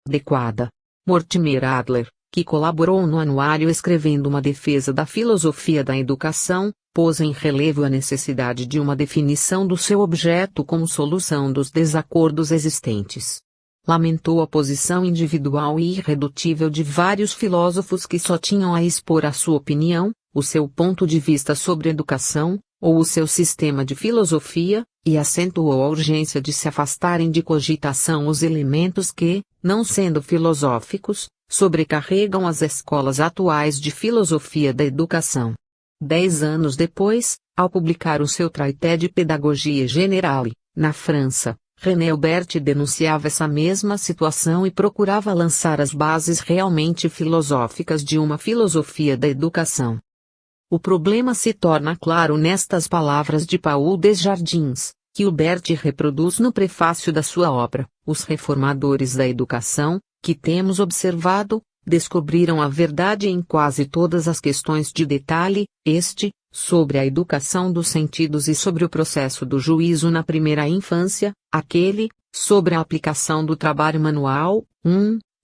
adequada. Mortimer Adler, que colaborou no anuário escrevendo uma defesa da filosofia da educação, pôs em relevo a necessidade de uma definição do seu objeto como solução dos desacordos existentes. Lamentou a posição individual e irredutível de vários filósofos que só tinham a expor a sua opinião, o seu ponto de vista sobre educação, ou o seu sistema de filosofia, e acentuou a urgência de se afastarem de cogitação os elementos que, não sendo filosóficos, sobrecarregam as escolas atuais de filosofia da educação. 10 anos depois, ao publicar o seu Traité de Pedagogia Générale, na França, René Albert denunciava essa mesma situação e procurava lançar as bases realmente filosóficas de uma filosofia da educação. O problema se torna claro nestas palavras de Paul Desjardins, que Albert reproduz no prefácio da sua obra, Os Reformadores da Educação, que temos observado, descobriram a verdade em quase todas as questões de detalhe, sobre a educação dos sentidos e sobre o processo do juízo na primeira infância, aquele, sobre a aplicação do trabalho manual,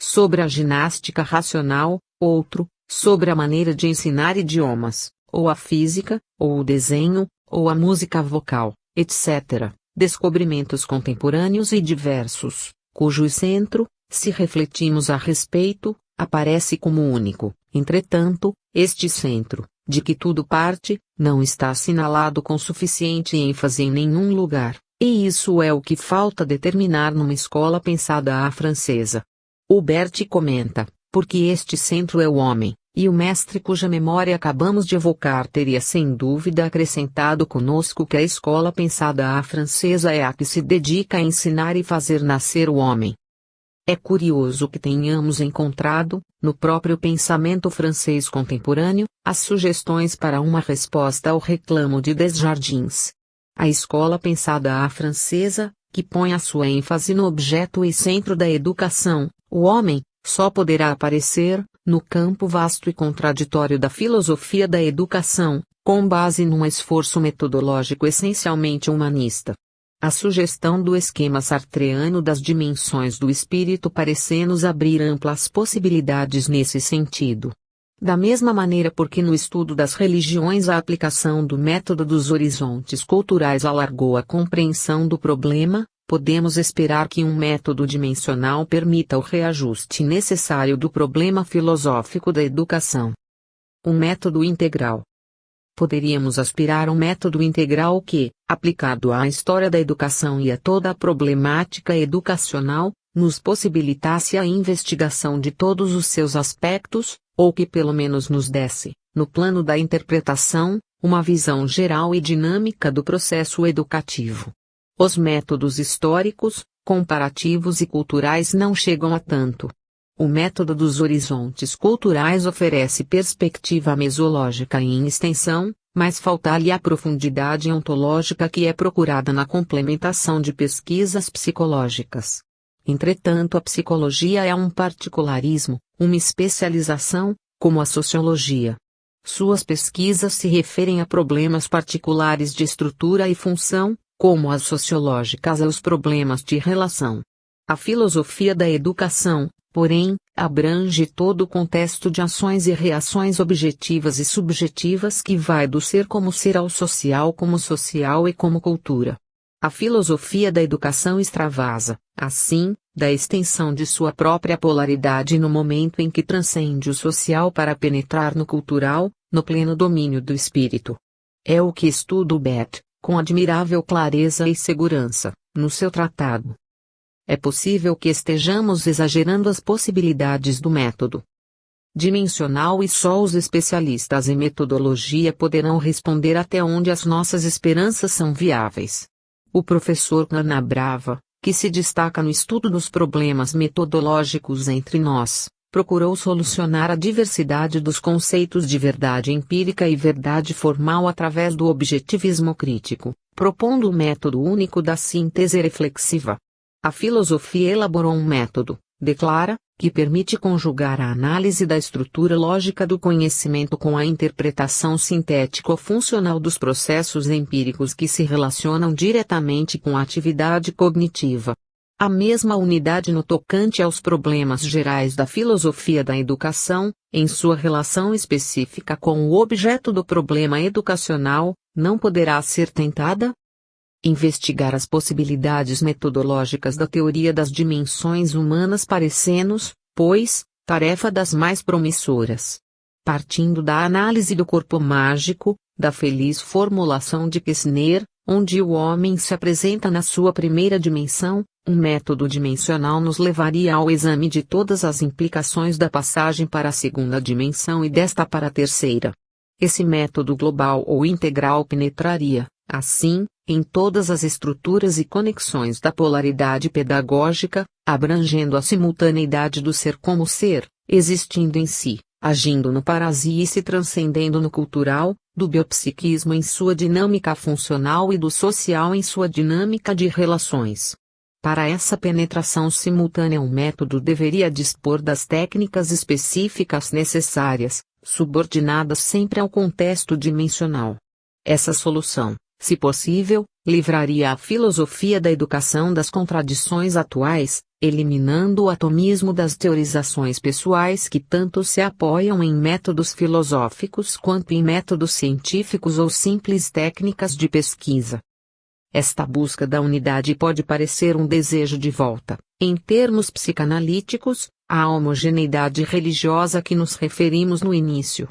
sobre a ginástica racional, outro, sobre a maneira de ensinar idiomas, ou a física, ou o desenho, ou a música vocal, etc. Descobrimentos contemporâneos e diversos, cujo centro, se refletimos a respeito, aparece como único. Entretanto, este centro, de que tudo parte, não está assinalado com suficiente ênfase em nenhum lugar, e isso é o que falta determinar numa escola pensada à francesa. Albert comenta, porque este centro é o homem, e o mestre cuja memória acabamos de evocar teria sem dúvida acrescentado conosco que a escola pensada à francesa é a que se dedica a ensinar e fazer nascer o homem. É curioso que tenhamos encontrado, no próprio pensamento francês contemporâneo, as sugestões para uma resposta ao reclamo de Desjardins. A escola pensada à francesa, que põe a sua ênfase no objeto e centro da educação, o homem, só poderá aparecer, no campo vasto e contraditório da filosofia da educação, com base num esforço metodológico essencialmente humanista. A sugestão do esquema sartreano das dimensões do espírito parece-nos abrir amplas possibilidades nesse sentido. Da mesma maneira porque no estudo das religiões a aplicação do método dos horizontes culturais alargou a compreensão do problema, podemos esperar que um método dimensional permita o reajuste necessário do problema filosófico da educação. Um método integral. Poderíamos aspirar a um método integral que, aplicado à história da educação e a toda a problemática educacional, nos possibilitasse a investigação de todos os seus aspectos, ou que pelo menos nos desse, no plano da interpretação, uma visão geral e dinâmica do processo educativo. Os métodos históricos, comparativos e culturais não chegam a tanto. O método dos horizontes culturais oferece perspectiva mesológica em extensão, mas falta-lhe a profundidade ontológica que é procurada na complementação de pesquisas psicológicas. Entretanto, a psicologia é um particularismo, uma especialização, como a sociologia. Suas pesquisas se referem a problemas particulares de estrutura e função, como as sociológicas aos problemas de relação. A filosofia da educação, porém, abrange todo o contexto de ações e reações objetivas e subjetivas que vai do ser ao social e como cultura. A filosofia da educação extravasa, assim, da extensão de sua própria polaridade no momento em que transcende o social para penetrar no cultural, no pleno domínio do espírito. É o que estuda Albert, com admirável clareza e segurança, no seu tratado. É possível que estejamos exagerando as possibilidades do método dimensional e só os especialistas em metodologia poderão responder até onde as nossas esperanças são viáveis. O professor Canabrava, que se destaca no estudo dos problemas metodológicos entre nós, procurou solucionar a diversidade dos conceitos de verdade empírica e verdade formal através do objetivismo crítico, propondo o método único da síntese reflexiva. A filosofia elaborou um método, declara, que permite conjugar a análise da estrutura lógica do conhecimento com a interpretação sintético-funcional dos processos empíricos que se relacionam diretamente com a atividade cognitiva. A mesma unidade no tocante aos problemas gerais da filosofia da educação, em sua relação específica com o objeto do problema educacional, não poderá ser tentada? Investigar as possibilidades metodológicas da teoria das dimensões humanas parece-nos, pois, tarefa das mais promissoras. Partindo da análise do corpo mágico, da feliz formulação de Kessner, onde o homem se apresenta na sua primeira dimensão, um método dimensional nos levaria ao exame de todas as implicações da passagem para a segunda dimensão e desta para a terceira. Esse método global ou integral penetraria, assim, em todas as estruturas e conexões da polaridade pedagógica, abrangendo a simultaneidade do ser como ser, existindo em si, agindo no parasi e se transcendendo no cultural, do biopsiquismo em sua dinâmica funcional e do social em sua dinâmica de relações. Para essa penetração simultânea, o método deveria dispor das técnicas específicas necessárias, subordinadas sempre ao contexto dimensional. Essa solução, se possível, livraria a filosofia da educação das contradições atuais, eliminando o atomismo das teorizações pessoais que tanto se apoiam em métodos filosóficos quanto em métodos científicos ou simples técnicas de pesquisa. Esta busca da unidade pode parecer um desejo de volta, em termos psicanalíticos, à homogeneidade religiosa a que nos referimos no início.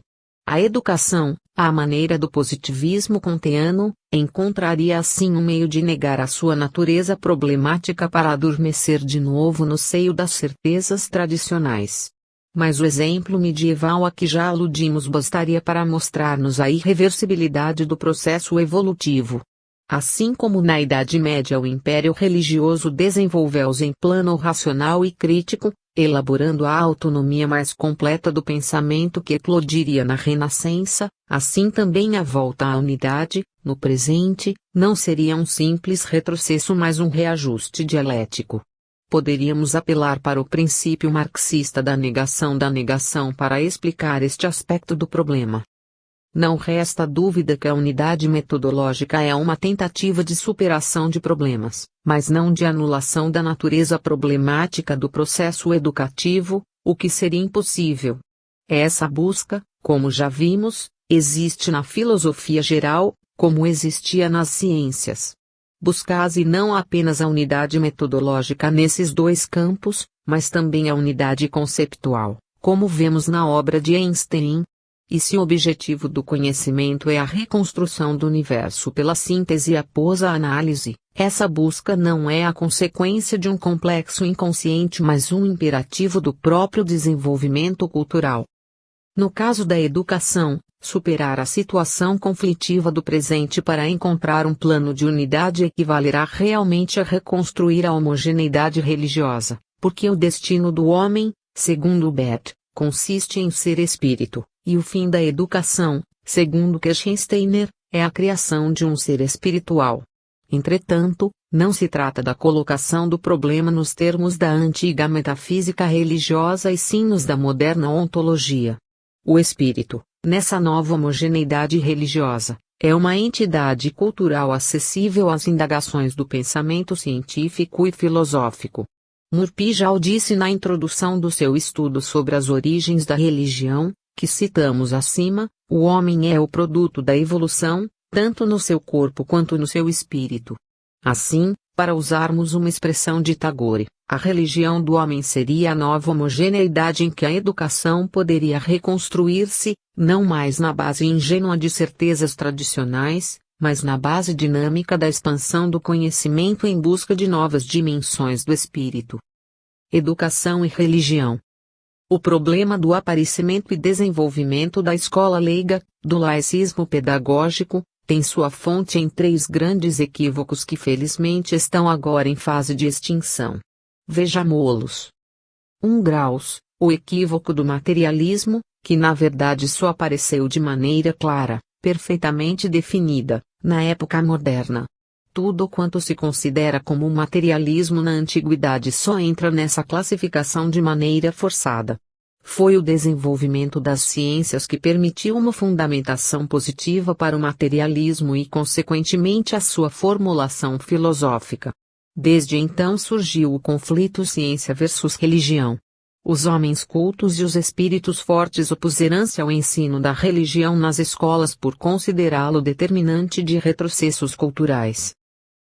A educação, à maneira do positivismo kantiano, encontraria assim um meio de negar a sua natureza problemática para adormecer de novo no seio das certezas tradicionais. Mas o exemplo medieval a que já aludimos bastaria para mostrar-nos a irreversibilidade do processo evolutivo. Assim como na Idade Média o império religioso desenvolveu-se em plano racional e crítico, elaborando a autonomia mais completa do pensamento que eclodiria na Renascença, assim também a volta à unidade, no presente, não seria um simples retrocesso mas um reajuste dialético. Poderíamos apelar para o princípio marxista da negação para explicar este aspecto do problema. Não resta dúvida que a unidade metodológica é uma tentativa de superação de problemas, mas não de anulação da natureza problemática do processo educativo, o que seria impossível. Essa busca, como já vimos, existe na filosofia geral, como existia nas ciências. Buscase não apenas a unidade metodológica nesses dois campos, mas também a unidade conceptual, como vemos na obra de Einstein. E se o objetivo do conhecimento é a reconstrução do universo pela síntese após a análise, essa busca não é a consequência de um complexo inconsciente mas um imperativo do próprio desenvolvimento cultural. No caso da educação, superar a situação conflitiva do presente para encontrar um plano de unidade equivalerá realmente a reconstruir a homogeneidade religiosa, porque o destino do homem, segundo Bert, consiste em ser espírito. E o fim da educação, segundo Kirchensteiner, é a criação de um ser espiritual. Entretanto, não se trata da colocação do problema nos termos da antiga metafísica religiosa e sim nos da moderna ontologia. O espírito, nessa nova homogeneidade religiosa, é uma entidade cultural acessível às indagações do pensamento científico e filosófico. Murphy já o disse na introdução do seu estudo sobre as origens da religião, que citamos acima, o homem é o produto da evolução, tanto no seu corpo quanto no seu espírito. Assim, para usarmos uma expressão de Tagore, a religião do homem seria a nova homogeneidade em que a educação poderia reconstruir-se, não mais na base ingênua de certezas tradicionais, mas na base dinâmica da expansão do conhecimento em busca de novas dimensões do espírito. Educação e religião. O problema do aparecimento e desenvolvimento da escola leiga, do laicismo pedagógico, tem sua fonte em três grandes equívocos que felizmente estão agora em fase de extinção. Vejamo-los. 1. Graus, o equívoco do materialismo, que na verdade só apareceu de maneira clara, perfeitamente definida, na época moderna. Tudo quanto se considera como materialismo na antiguidade só entra nessa classificação de maneira forçada. Foi o desenvolvimento das ciências que permitiu uma fundamentação positiva para o materialismo e consequentemente a sua formulação filosófica. Desde então surgiu o conflito ciência versus religião. Os homens cultos e os espíritos fortes opuseram-se ao ensino da religião nas escolas por considerá-lo determinante de retrocessos culturais.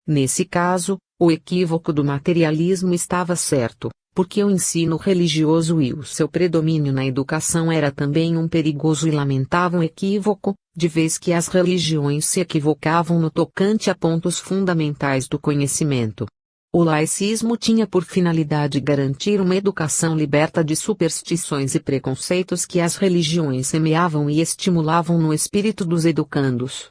Nesse caso, o equívoco do materialismo estava certo, porque o ensino religioso e o seu predomínio na educação era também um perigoso e lamentável equívoco, de vez que as religiões se equivocavam no tocante a pontos fundamentais do conhecimento. O laicismo tinha por finalidade garantir uma educação liberta de superstições e preconceitos que as religiões semeavam e estimulavam no espírito dos educandos.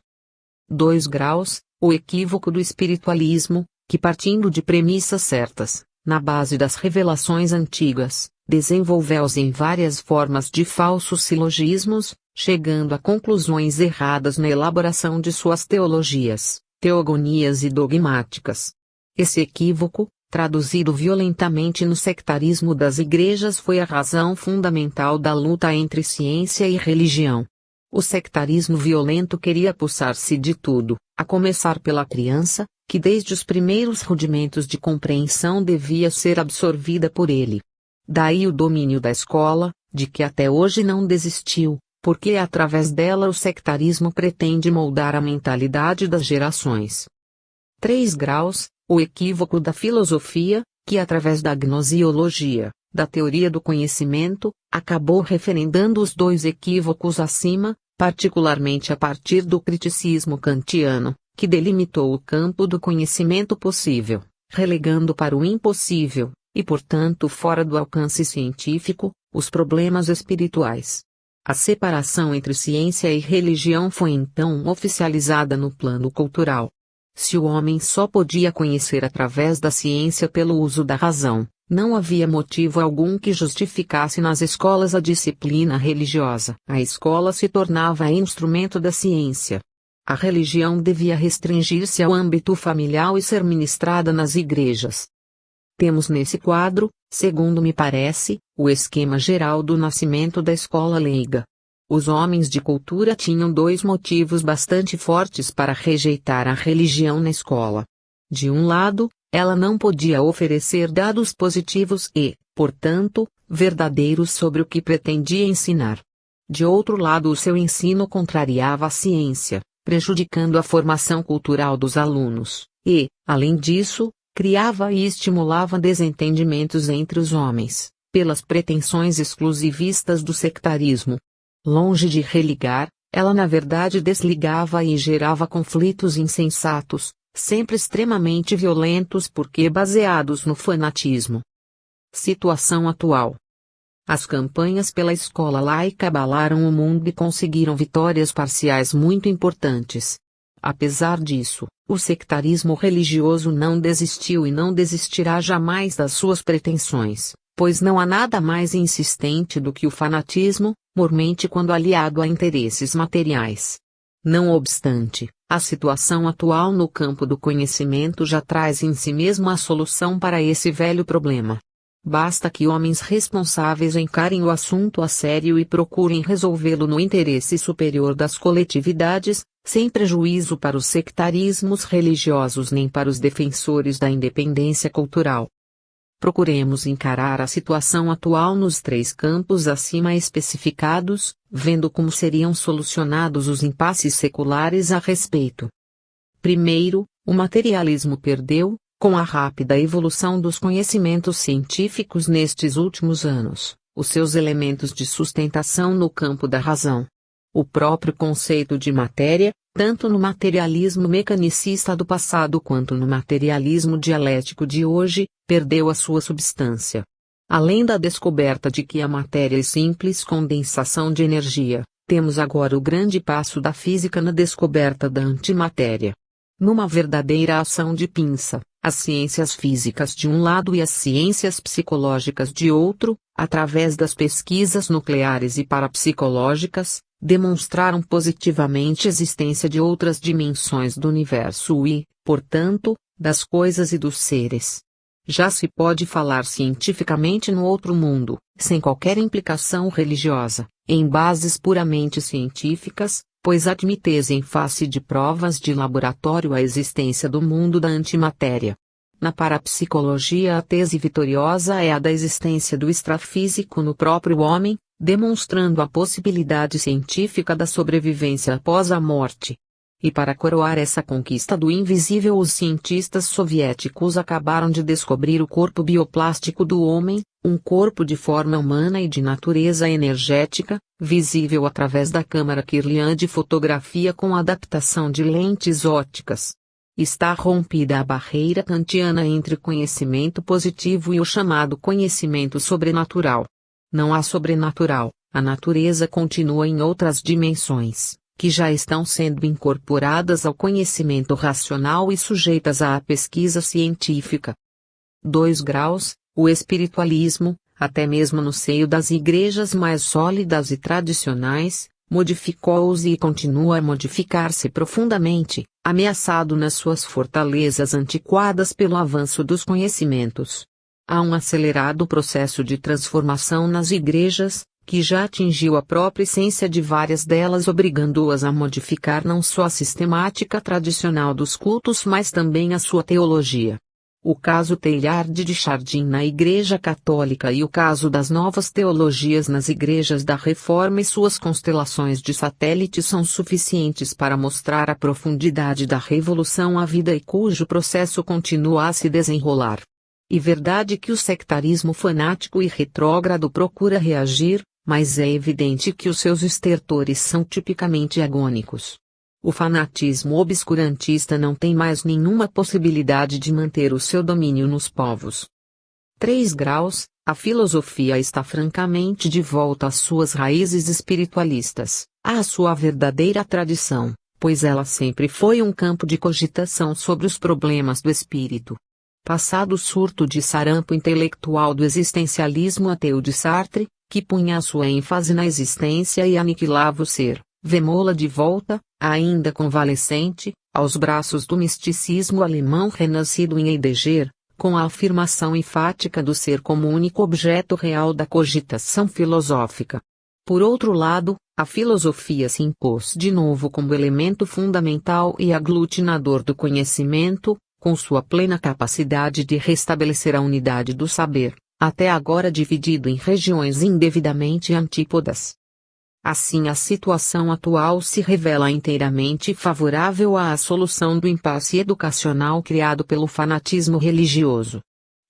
2 graus, o equívoco do espiritualismo, que partindo de premissas certas, na base das revelações antigas, desenvolveu-se em várias formas de falsos silogismos, chegando a conclusões erradas na elaboração de suas teologias, teogonias e dogmáticas. Esse equívoco, traduzido violentamente no sectarismo das igrejas, foi a razão fundamental da luta entre ciência e religião. O sectarismo violento queria apossar-se de tudo, a começar pela criança, que desde os primeiros rudimentos de compreensão devia ser absorvida por ele. Daí o domínio da escola, de que até hoje não desistiu, porque através dela o sectarismo pretende moldar a mentalidade das gerações. 3 graus, o equívoco da filosofia, que através da gnoseologia, da teoria do conhecimento, acabou referendando os 2 equívocos acima, particularmente a partir do criticismo kantiano, que delimitou o campo do conhecimento possível, relegando para o impossível, e portanto fora do alcance científico, os problemas espirituais. A separação entre ciência e religião foi então oficializada no plano cultural. Se o homem só podia conhecer através da ciência pelo uso da razão, não havia motivo algum que justificasse nas escolas a disciplina religiosa. A escola se tornava instrumento da ciência. A religião devia restringir-se ao âmbito familiar e ser ministrada nas igrejas. Temos nesse quadro, segundo me parece, o esquema geral do nascimento da escola leiga. Os homens de cultura tinham 2 motivos bastante fortes para rejeitar a religião na escola. De um lado, ela não podia oferecer dados positivos e, portanto, verdadeiros sobre o que pretendia ensinar. De outro lado, o seu ensino contrariava a ciência, prejudicando a formação cultural dos alunos, e, além disso, criava e estimulava desentendimentos entre os homens, pelas pretensões exclusivistas do sectarismo. Longe de religar, ela na verdade desligava e gerava conflitos insensatos, sempre extremamente violentos porque baseados no fanatismo. Situação atual. As campanhas pela escola laica abalaram o mundo e conseguiram vitórias parciais muito importantes. Apesar disso, o sectarismo religioso não desistiu e não desistirá jamais das suas pretensões, pois não há nada mais insistente do que o fanatismo, mormente quando aliado a interesses materiais. Não obstante, a situação atual no campo do conhecimento já traz em si mesma a solução para esse velho problema. Basta que homens responsáveis encarem o assunto a sério e procurem resolvê-lo no interesse superior das coletividades, sem prejuízo para os sectarismos religiosos nem para os defensores da independência cultural. Procuremos encarar a situação atual nos 3 campos acima especificados, vendo como seriam solucionados os impasses seculares a respeito. Primeiro, o materialismo perdeu, com a rápida evolução dos conhecimentos científicos nestes últimos anos, os seus elementos de sustentação no campo da razão. O próprio conceito de matéria, tanto no materialismo mecanicista do passado quanto no materialismo dialético de hoje, perdeu a sua substância. Além da descoberta de que a matéria é simples condensação de energia, temos agora o grande passo da física na descoberta da antimatéria. Numa verdadeira ação de pinça, as ciências físicas de um lado e as ciências psicológicas de outro, através das pesquisas nucleares e parapsicológicas, demonstraram positivamente a existência de outras dimensões do universo e, portanto, das coisas e dos seres. Já se pode falar cientificamente no outro mundo, sem qualquer implicação religiosa, em bases puramente científicas, pois admite em face de provas de laboratório a existência do mundo da antimatéria. Na parapsicologia, a tese vitoriosa é a da existência do extrafísico no próprio homem, demonstrando a possibilidade científica da sobrevivência após a morte. E para coroar essa conquista do invisível, os cientistas soviéticos acabaram de descobrir o corpo bioplástico do homem, um corpo de forma humana e de natureza energética, visível através da câmara Kirlian de fotografia com adaptação de lentes ópticas. Está rompida a barreira kantiana entre o conhecimento positivo e o chamado conhecimento sobrenatural. Não há sobrenatural, a natureza continua em outras dimensões, que já estão sendo incorporadas ao conhecimento racional e sujeitas à pesquisa científica. 2 graus, o espiritualismo, até mesmo no seio das igrejas mais sólidas e tradicionais, modificou-se e continua a modificar-se profundamente, ameaçado nas suas fortalezas antiquadas pelo avanço dos conhecimentos. Há um acelerado processo de transformação nas igrejas, que já atingiu a própria essência de várias delas, obrigando-as a modificar não só a sistemática tradicional dos cultos, mas também a sua teologia. O caso Teilhard de Chardin na Igreja Católica e o caso das novas teologias nas igrejas da Reforma e suas constelações de satélite são suficientes para mostrar a profundidade da revolução à vida e cujo processo continua a se desenrolar. E verdade que o sectarismo fanático e retrógrado procura reagir, mas é evidente que os seus estertores são tipicamente agônicos. O fanatismo obscurantista não tem mais nenhuma possibilidade de manter o seu domínio nos povos. 3 graus, a filosofia está francamente de volta às suas raízes espiritualistas, à sua verdadeira tradição, pois ela sempre foi um campo de cogitação sobre os problemas do espírito. Passado o surto de sarampo intelectual do existencialismo ateu de Sartre, que punha a sua ênfase na existência e aniquilava o ser, vemo-la de volta, ainda convalescente, aos braços do misticismo alemão renascido em Heidegger, com a afirmação enfática do ser como único objeto real da cogitação filosófica. Por outro lado, a filosofia se impôs de novo como elemento fundamental e aglutinador do conhecimento, com sua plena capacidade de restabelecer a unidade do saber, até agora dividido em regiões indevidamente antípodas. Assim, a situação atual se revela inteiramente favorável à solução do impasse educacional criado pelo fanatismo religioso.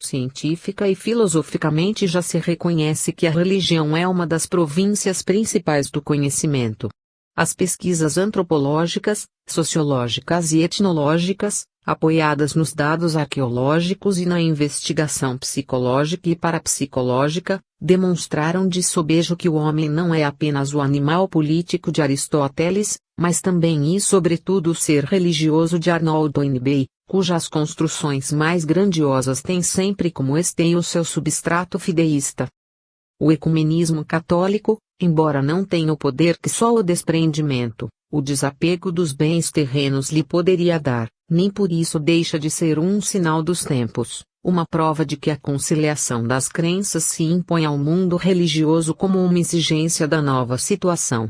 Científica e filosoficamente já se reconhece que a religião é uma das províncias principais do conhecimento. As pesquisas antropológicas, sociológicas e etnológicas, apoiadas nos dados arqueológicos e na investigação psicológica e parapsicológica, demonstraram de sobejo que o homem não é apenas o animal político de Aristóteles, mas também e sobretudo o ser religioso de Arnold Toynbee, cujas construções mais grandiosas têm sempre como esteio o seu substrato fideísta. O ecumenismo católico, embora não tenha o poder que só o desprendimento, o desapego dos bens terrenos lhe poderia dar, nem por isso deixa de ser um sinal dos tempos, uma prova de que a conciliação das crenças se impõe ao mundo religioso como uma exigência da nova situação.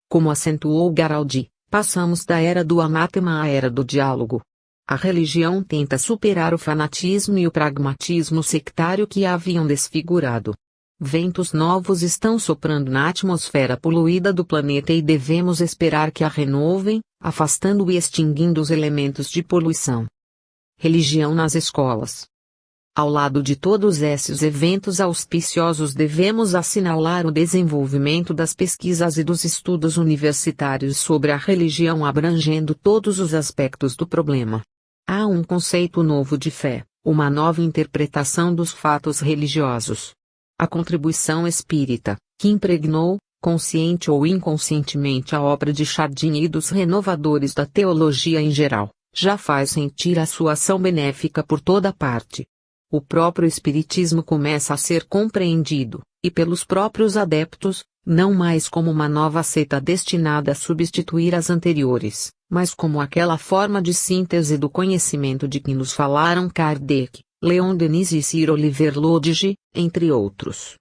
Como acentuou Garaldi, passamos da era do anátema à era do diálogo. A religião tenta superar o fanatismo e o pragmatismo sectário que a haviam desfigurado. Ventos novos estão soprando na atmosfera poluída do planeta e devemos esperar que a renovem, afastando e extinguindo os elementos de poluição. Religião nas escolas. Ao lado de todos esses eventos auspiciosos, devemos assinalar o desenvolvimento das pesquisas e dos estudos universitários sobre a religião, abrangendo todos os aspectos do problema. Há um conceito novo de fé, uma nova interpretação dos fatos religiosos. A contribuição espírita, que impregnou, consciente ou inconscientemente, a obra de Chardin e dos renovadores da teologia em geral, já faz sentir a sua ação benéfica por toda parte. O próprio espiritismo começa a ser compreendido, e pelos próprios adeptos, não mais como uma nova seita destinada a substituir as anteriores, mas como aquela forma de síntese do conhecimento de que nos falaram Kardec, Leon Denis e Sir Oliver Lodge, entre outros.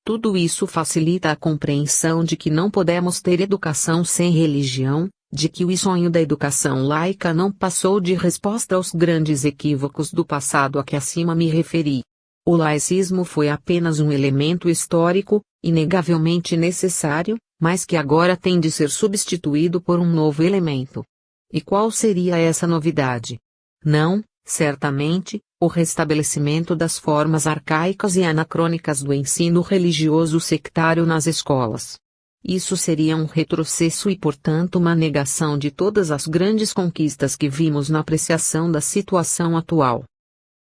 Tudo isso facilita a compreensão de que não podemos ter educação sem religião, de que o sonho da educação laica não passou de resposta aos grandes equívocos do passado a que acima me referi. O laicismo foi apenas um elemento histórico, inegavelmente necessário, mas que agora tem de ser substituído por um novo elemento. E qual seria essa novidade? Não, certamente, o restabelecimento das formas arcaicas e anacrônicas do ensino religioso sectário nas escolas. Isso seria um retrocesso e, portanto, uma negação de todas as grandes conquistas que vimos na apreciação da situação atual.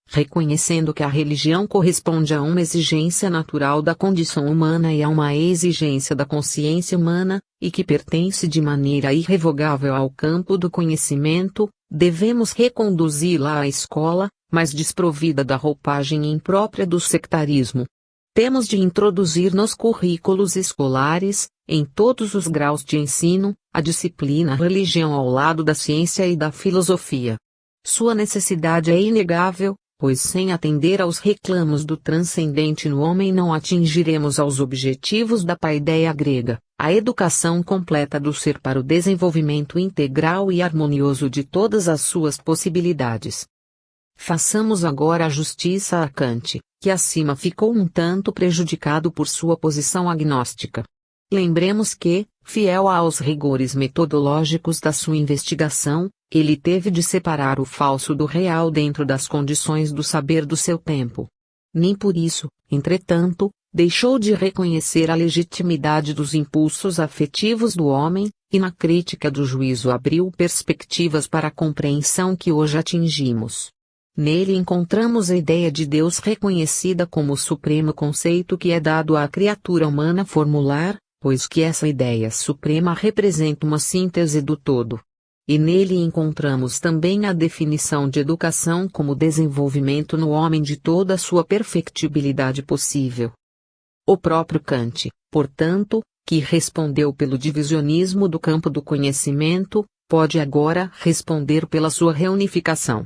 Reconhecendo que a religião corresponde a uma exigência natural da condição humana e a uma exigência da consciência humana, e que pertence de maneira irrevogável ao campo do conhecimento, devemos reconduzi-la à escola, mas desprovida da roupagem imprópria do sectarismo. Temos de introduzir nos currículos escolares, em todos os graus de ensino, a disciplina religião ao lado da ciência e da filosofia. Sua necessidade é inegável, pois sem atender aos reclamos do transcendente no homem não atingiremos aos objetivos da paideia grega, a educação completa do ser para o desenvolvimento integral e harmonioso de todas as suas possibilidades. Façamos agora a justiça a Kant, que acima ficou um tanto prejudicado por sua posição agnóstica. Lembremos que, fiel aos rigores metodológicos da sua investigação, ele teve de separar o falso do real dentro das condições do saber do seu tempo. Nem por isso, entretanto, deixou de reconhecer a legitimidade dos impulsos afetivos do homem, e na crítica do juízo abriu perspectivas para a compreensão que hoje atingimos. Nele encontramos a ideia de Deus reconhecida como o supremo conceito que é dado à criatura humana formular, pois que essa ideia suprema representa uma síntese do todo. E nele encontramos também a definição de educação como desenvolvimento no homem de toda a sua perfectibilidade possível. O próprio Kant, portanto, que respondeu pelo divisionismo do campo do conhecimento, pode agora responder pela sua reunificação.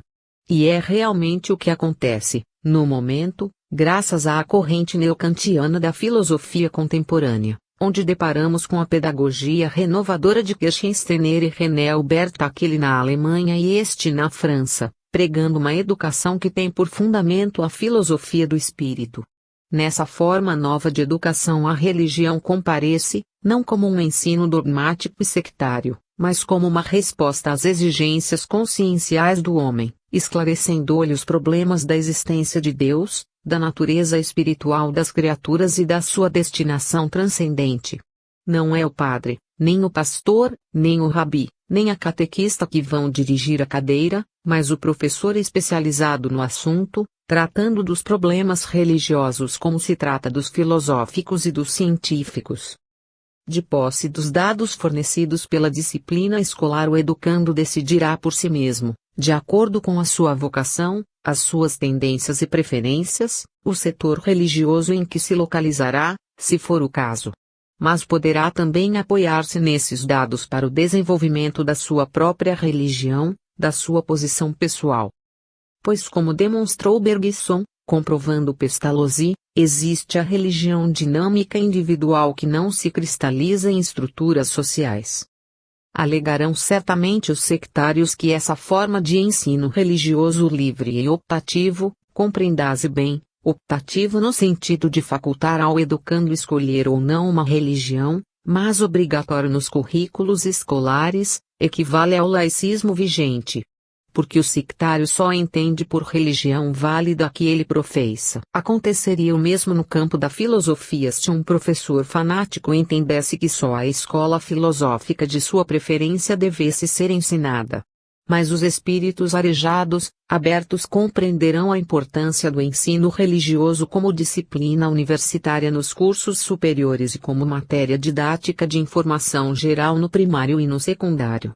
E é realmente o que acontece, no momento, graças à corrente neocantiana da filosofia contemporânea, onde deparamos com a pedagogia renovadora de Kirchensteiner e René Albert aquele na Alemanha e este na França, pregando uma educação que tem por fundamento a filosofia do espírito. Nessa forma nova de educação a religião comparece, não como um ensino dogmático e sectário, mas como uma resposta às exigências conscienciais do homem, esclarecendo-lhe os problemas da existência de Deus, da natureza espiritual das criaturas e da sua destinação transcendente. Não é o padre, nem o pastor, nem o rabi, nem a catequista que vão dirigir a cadeira, mas o professor especializado no assunto, tratando dos problemas religiosos como se trata dos filosóficos e dos científicos. De posse dos dados fornecidos pela disciplina escolar, o educando decidirá por si mesmo, de acordo com a sua vocação, as suas tendências e preferências, o setor religioso em que se localizará, se for o caso. Mas poderá também apoiar-se nesses dados para o desenvolvimento da sua própria religião, da sua posição pessoal. Pois, como demonstrou Bergson, comprovando Pestalozzi, existe a religião dinâmica individual que não se cristaliza em estruturas sociais. Alegarão certamente os sectários que essa forma de ensino religioso livre e optativo, compreendase bem, optativo no sentido de facultar ao educando escolher ou não uma religião, mas obrigatório nos currículos escolares, equivale ao laicismo vigente. Porque o sectário só entende por religião válida a que ele professa. Aconteceria o mesmo no campo da filosofia se um professor fanático entendesse que só a escola filosófica de sua preferência devesse ser ensinada. Mas os espíritos arejados, abertos compreenderão a importância do ensino religioso como disciplina universitária nos cursos superiores e como matéria didática de informação geral no primário e no secundário.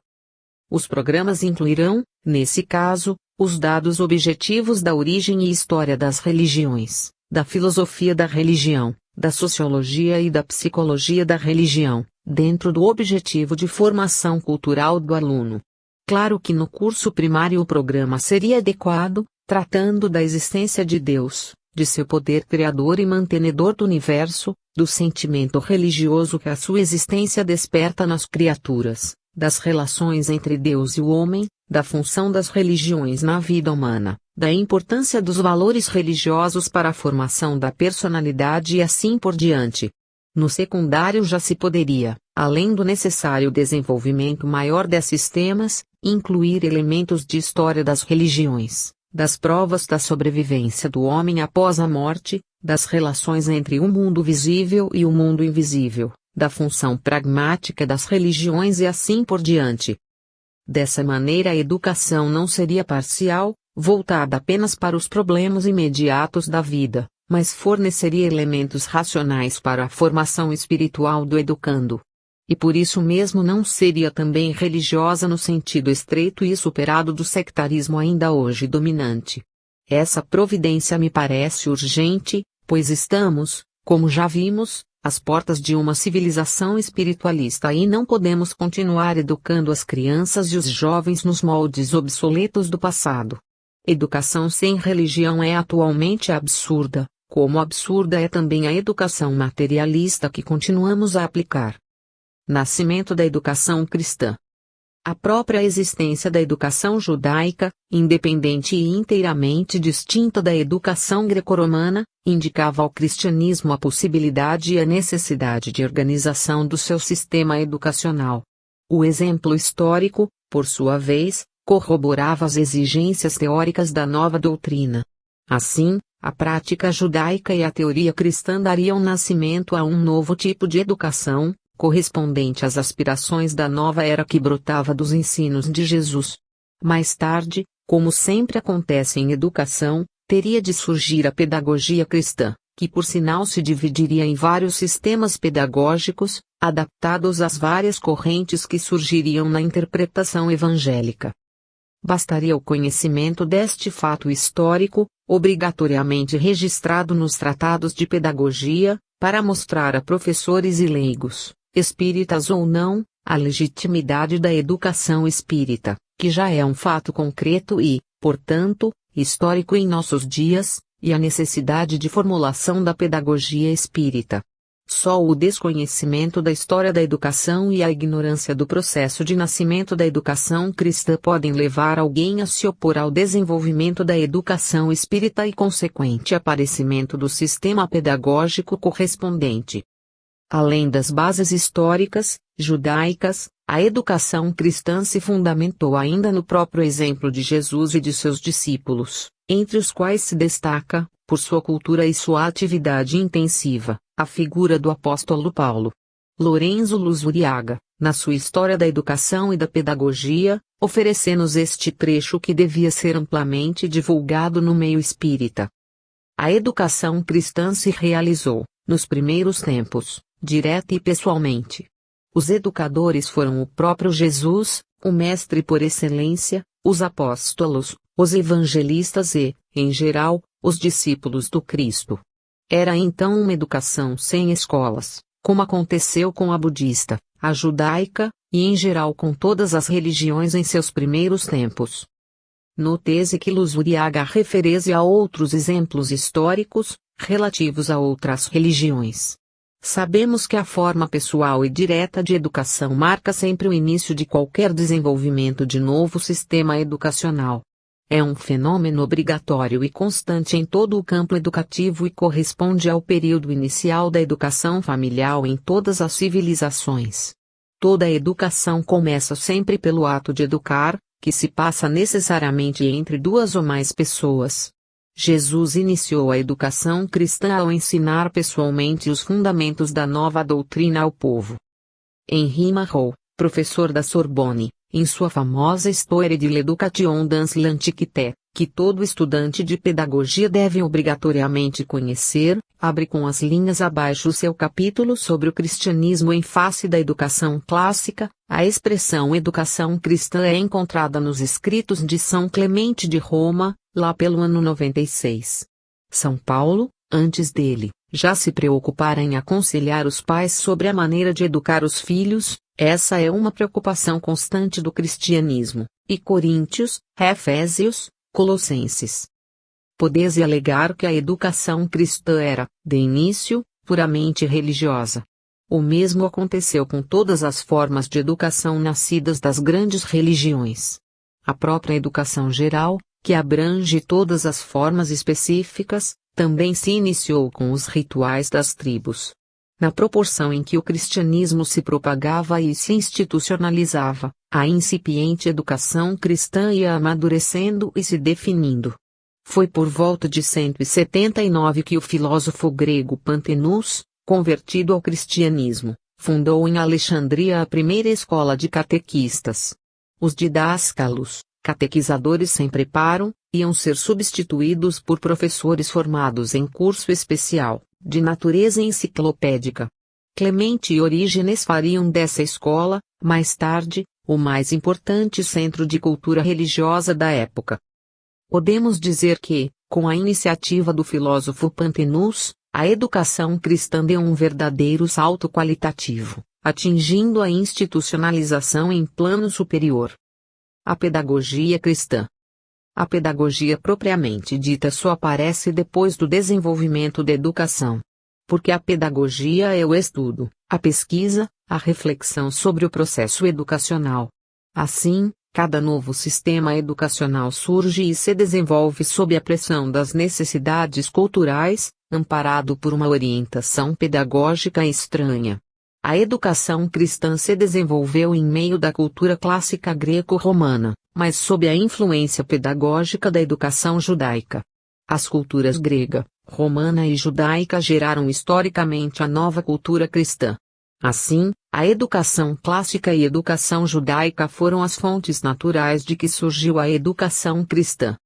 Os programas incluirão, nesse caso, os dados objetivos da origem e história das religiões, da filosofia da religião, da sociologia e da psicologia da religião, dentro do objetivo de formação cultural do aluno. Claro que no curso primário o programa seria adequado, tratando da existência de Deus, de seu poder criador e mantenedor do universo, do sentimento religioso que a sua existência desperta nas criaturas, das relações entre Deus e o homem, da função das religiões na vida humana, da importância dos valores religiosos para a formação da personalidade e assim por diante. No secundário já se poderia, além do necessário desenvolvimento maior desses temas, incluir elementos de história das religiões, das provas da sobrevivência do homem após a morte, das relações entre o mundo visível e o mundo invisível, da função pragmática das religiões e assim por diante. Dessa maneira a educação não seria parcial, voltada apenas para os problemas imediatos da vida, mas forneceria elementos racionais para a formação espiritual do educando. E por isso mesmo não seria também religiosa no sentido estreito e superado do sectarismo ainda hoje dominante. Essa providência me parece urgente, pois estamos, como já vimos, às portas de uma civilização espiritualista e não podemos continuar educando as crianças e os jovens nos moldes obsoletos do passado. Educação sem religião é atualmente absurda, como absurda é também a educação materialista que continuamos a aplicar. Nascimento da educação cristã. A própria existência da educação judaica, independente e inteiramente distinta da educação greco-romana, indicava ao cristianismo a possibilidade e a necessidade de organização do seu sistema educacional. O exemplo histórico, por sua vez, corroborava as exigências teóricas da nova doutrina. Assim, a prática judaica e a teoria cristã dariam nascimento a um novo tipo de educação, correspondente às aspirações da nova era que brotava dos ensinos de Jesus. Mais tarde, como sempre acontece em educação, teria de surgir a pedagogia cristã, que por sinal se dividiria em vários sistemas pedagógicos, adaptados às várias correntes que surgiriam na interpretação evangélica. Bastaria o conhecimento deste fato histórico, obrigatoriamente registrado nos tratados de pedagogia, para mostrar a professores e leigos, espíritas ou não, a legitimidade da educação espírita, que já é um fato concreto e, portanto, histórico em nossos dias, e a necessidade de formulação da pedagogia espírita. Só o desconhecimento da história da educação e a ignorância do processo de nascimento da educação cristã podem levar alguém a se opor ao desenvolvimento da educação espírita e consequente aparecimento do sistema pedagógico correspondente. Além das bases históricas, judaicas, a educação cristã se fundamentou ainda no próprio exemplo de Jesus e de seus discípulos, entre os quais se destaca, por sua cultura e sua atividade intensiva, a figura do apóstolo Paulo. Lorenzo Luzuriaga, na sua História da Educação e da Pedagogia, oferece-nos este trecho que devia ser amplamente divulgado no meio espírita. A educação cristã se realizou, nos primeiros tempos, direta e pessoalmente. Os educadores foram o próprio Jesus, o mestre por excelência, os apóstolos, os evangelistas e, em geral, os discípulos do Cristo. Era então uma educação sem escolas, como aconteceu com a budista, a judaica, e em geral com todas as religiões em seus primeiros tempos. Note-se que Luzuriaga refere a outros exemplos históricos, relativos a outras religiões. Sabemos que a forma pessoal e direta de educação marca sempre o início de qualquer desenvolvimento de novo sistema educacional. É um fenômeno obrigatório e constante em todo o campo educativo e corresponde ao período inicial da educação familiar em todas as civilizações. Toda a educação começa sempre pelo ato de educar, que se passa necessariamente entre duas ou mais pessoas. Jesus iniciou a educação cristã ao ensinar pessoalmente os fundamentos da nova doutrina ao povo. Henri Marot, professor da Sorbonne, em sua famosa Histoire de l'éducation dans l'Antiquité, que todo estudante de pedagogia deve obrigatoriamente conhecer, abre com as linhas abaixo seu capítulo sobre o cristianismo em face da educação clássica. A expressão educação cristã é encontrada nos escritos de São Clemente de Roma, lá pelo ano 96. São Paulo, antes dele, já se preocupara em aconselhar os pais sobre a maneira de educar os filhos. Essa é uma preocupação constante do cristianismo, e Coríntios, Efésios, Colossenses. Podes alegar que a educação cristã era, de início, puramente religiosa. O mesmo aconteceu com todas as formas de educação nascidas das grandes religiões. A própria educação geral, que abrange todas as formas específicas, também se iniciou com os rituais das tribos. Na proporção em que o cristianismo se propagava e se institucionalizava, a incipiente educação cristã ia amadurecendo e se definindo. Foi por volta de 179 que o filósofo grego Pantenus, convertido ao cristianismo, fundou em Alexandria a primeira escola de catequistas. Os didáscalos, catequizadores sem preparo, iam ser substituídos por professores formados em curso especial, de natureza enciclopédica. Clemente e Orígenes fariam dessa escola, mais tarde, o mais importante centro de cultura religiosa da época. Podemos dizer que, com a iniciativa do filósofo Pantenus, a educação cristã deu um verdadeiro salto qualitativo, atingindo a institucionalização em plano superior. A pedagogia cristã. A pedagogia propriamente dita só aparece depois do desenvolvimento da educação. Porque a pedagogia é o estudo, a pesquisa, a reflexão sobre o processo educacional. Assim, cada novo sistema educacional surge e se desenvolve sob a pressão das necessidades culturais, amparado por uma orientação pedagógica estranha. A educação cristã se desenvolveu em meio da cultura clássica greco-romana, mas sob a influência pedagógica da educação judaica. As culturas grega, romana e judaica geraram historicamente a nova cultura cristã. Assim, a educação clássica e a educação judaica foram as fontes naturais de que surgiu a educação cristã.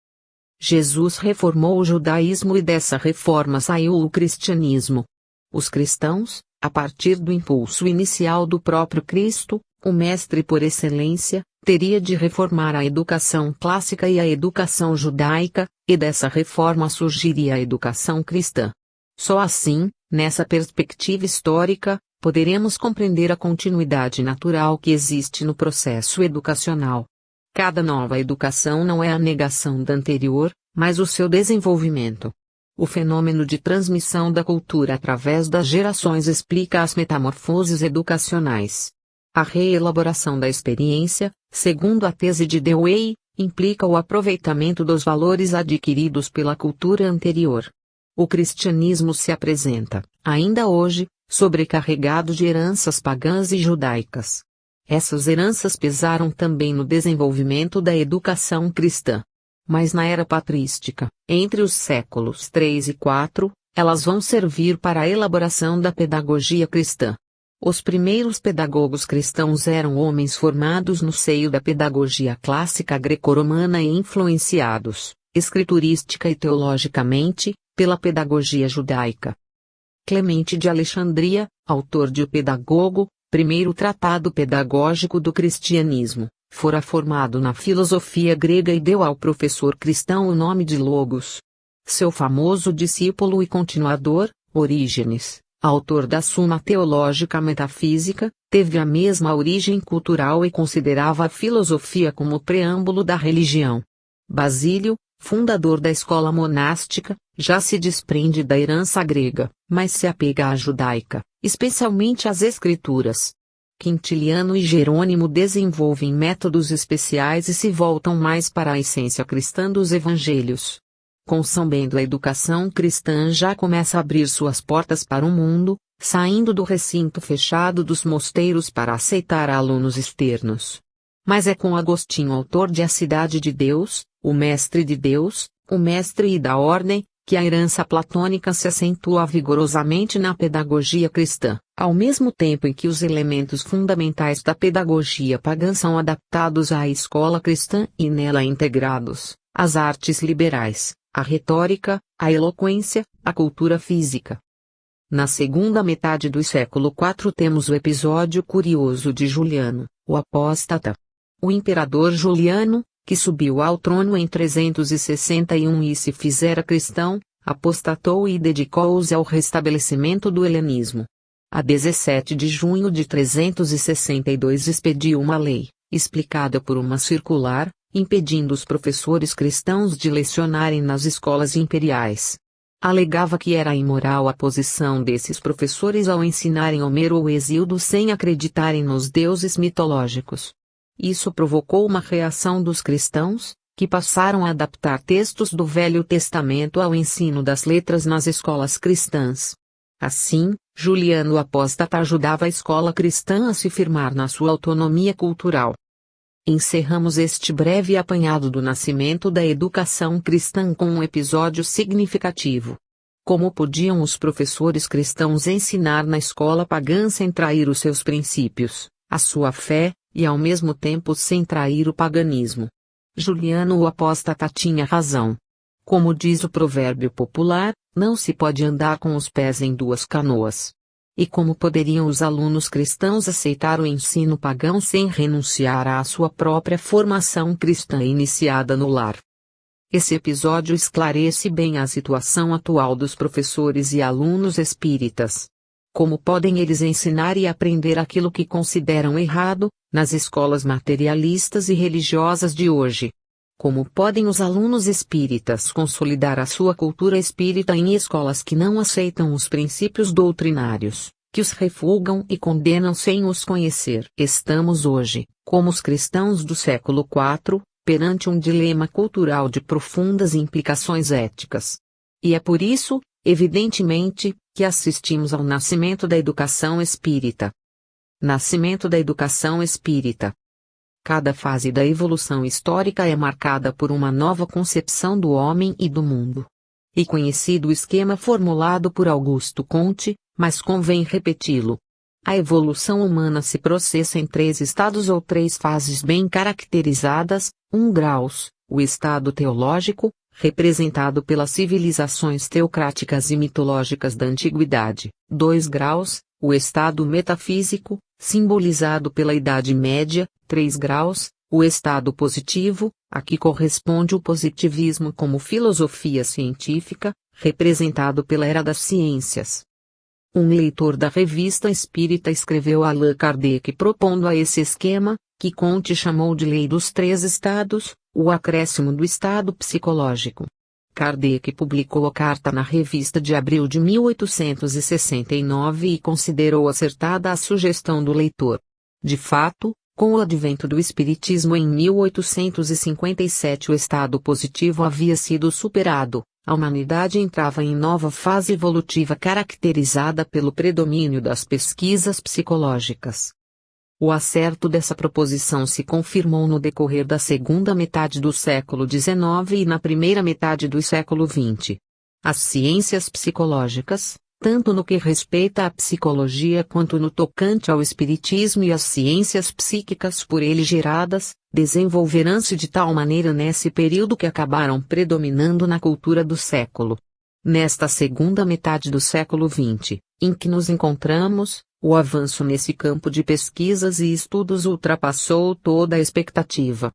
Jesus reformou o judaísmo e dessa reforma saiu o cristianismo. Os cristãos, a partir do impulso inicial do próprio Cristo, o mestre por excelência, teria de reformar a educação clássica e a educação judaica, e dessa reforma surgiria a educação cristã. Só assim, nessa perspectiva histórica, poderemos compreender a continuidade natural que existe no processo educacional. Cada nova educação não é a negação da anterior, mas o seu desenvolvimento. O fenômeno de transmissão da cultura através das gerações explica as metamorfoses educacionais. A reelaboração da experiência, segundo a tese de Dewey, implica o aproveitamento dos valores adquiridos pela cultura anterior. O cristianismo se apresenta, ainda hoje, sobrecarregado de heranças pagãs e judaicas. Essas heranças pesaram também no desenvolvimento da educação cristã. Mas na era patrística, entre os séculos 3 e 4, elas vão servir para a elaboração da pedagogia cristã. Os primeiros pedagogos cristãos eram homens formados no seio da pedagogia clássica greco-romana e influenciados, escriturística e teologicamente, pela pedagogia judaica. Clemente de Alexandria, autor de O Pedagogo, primeiro tratado pedagógico do cristianismo, fora formado na filosofia grega e deu ao professor cristão o nome de Logos. Seu famoso discípulo e continuador, Orígenes, autor da Suma Teológica Metafísica, teve a mesma origem cultural e considerava a filosofia como o preâmbulo da religião. Basílio, fundador da escola monástica, já se desprende da herança grega, mas se apega à judaica, especialmente às escrituras. Quintiliano e Jerônimo desenvolvem métodos especiais e se voltam mais para a essência cristã dos evangelhos. Com São Bento, a educação cristã já começa a abrir suas portas para o mundo, saindo do recinto fechado dos mosteiros para aceitar alunos externos. Mas é com Agostinho, autor de A Cidade de Deus, o Mestre de Deus, o Mestre e da Ordem, que a herança platônica se acentua vigorosamente na pedagogia cristã, ao mesmo tempo em que os elementos fundamentais da pedagogia pagã são adaptados à escola cristã e nela integrados, as artes liberais, a retórica, a eloquência, a cultura física. Na segunda metade do século IV temos o episódio curioso de Juliano, o apóstata. O imperador Juliano, que subiu ao trono em 361 e se fizera cristão, apostatou e dedicou-se ao restabelecimento do helenismo. A 17 de junho de 362 expediu uma lei, explicada por uma circular, impedindo os professores cristãos de lecionarem nas escolas imperiais. Alegava que era imoral a posição desses professores ao ensinarem Homero ou Hesíodo sem acreditarem nos deuses mitológicos. Isso provocou uma reação dos cristãos, que passaram a adaptar textos do Velho Testamento ao ensino das letras nas escolas cristãs. Assim, Juliano o Apóstata ajudava a escola cristã a se firmar na sua autonomia cultural. Encerramos este breve apanhado do nascimento da educação cristã com um episódio significativo. Como podiam os professores cristãos ensinar na escola pagã sem trair os seus princípios, a sua fé, e ao mesmo tempo sem trair o paganismo? Juliano o Apóstata tinha razão. Como diz o provérbio popular, não se pode andar com os pés em duas canoas. E como poderiam os alunos cristãos aceitar o ensino pagão sem renunciar à sua própria formação cristã iniciada no lar? Esse episódio esclarece bem a situação atual dos professores e alunos espíritas. Como podem eles ensinar e aprender aquilo que consideram errado, nas escolas materialistas e religiosas de hoje? Como podem os alunos espíritas consolidar a sua cultura espírita em escolas que não aceitam os princípios doutrinários, que os refulgam e condenam sem os conhecer? Estamos hoje, como os cristãos do século IV, perante um dilema cultural de profundas implicações éticas. E é por isso, evidentemente, que assistimos ao nascimento da educação espírita. Nascimento da educação espírita. Cada fase da evolução histórica é marcada por uma nova concepção do homem e do mundo. E conhecido o esquema formulado por Augusto Comte, mas convém repeti-lo. A evolução humana se processa em 3 estados ou 3 fases bem caracterizadas: 1 graus, o estado teológico, representado pelas civilizações teocráticas e mitológicas da antiguidade; 2 graus, o estado metafísico, simbolizado pela Idade Média; 3 graus, o estado positivo, a que corresponde o positivismo como filosofia científica, representado pela Era das Ciências. Um leitor da Revista Espírita escreveu a Allan Kardec propondo a esse esquema, que Comte chamou de Lei dos 3 Estados, o acréscimo do estado psicológico. Kardec publicou a carta na revista de abril de 1869 e considerou acertada a sugestão do leitor. De fato, com o advento do Espiritismo em 1857 o estado positivo havia sido superado. A humanidade entrava em nova fase evolutiva caracterizada pelo predomínio das pesquisas psicológicas. O acerto dessa proposição se confirmou no decorrer da segunda metade do século XIX e na primeira metade do século XX. As ciências psicológicas, tanto no que respeita à psicologia quanto no tocante ao espiritismo e às ciências psíquicas por ele geradas, desenvolveram-se de tal maneira nesse período que acabaram predominando na cultura do século. Nesta segunda metade do século XX, em que nos encontramos, o avanço nesse campo de pesquisas e estudos ultrapassou toda a expectativa.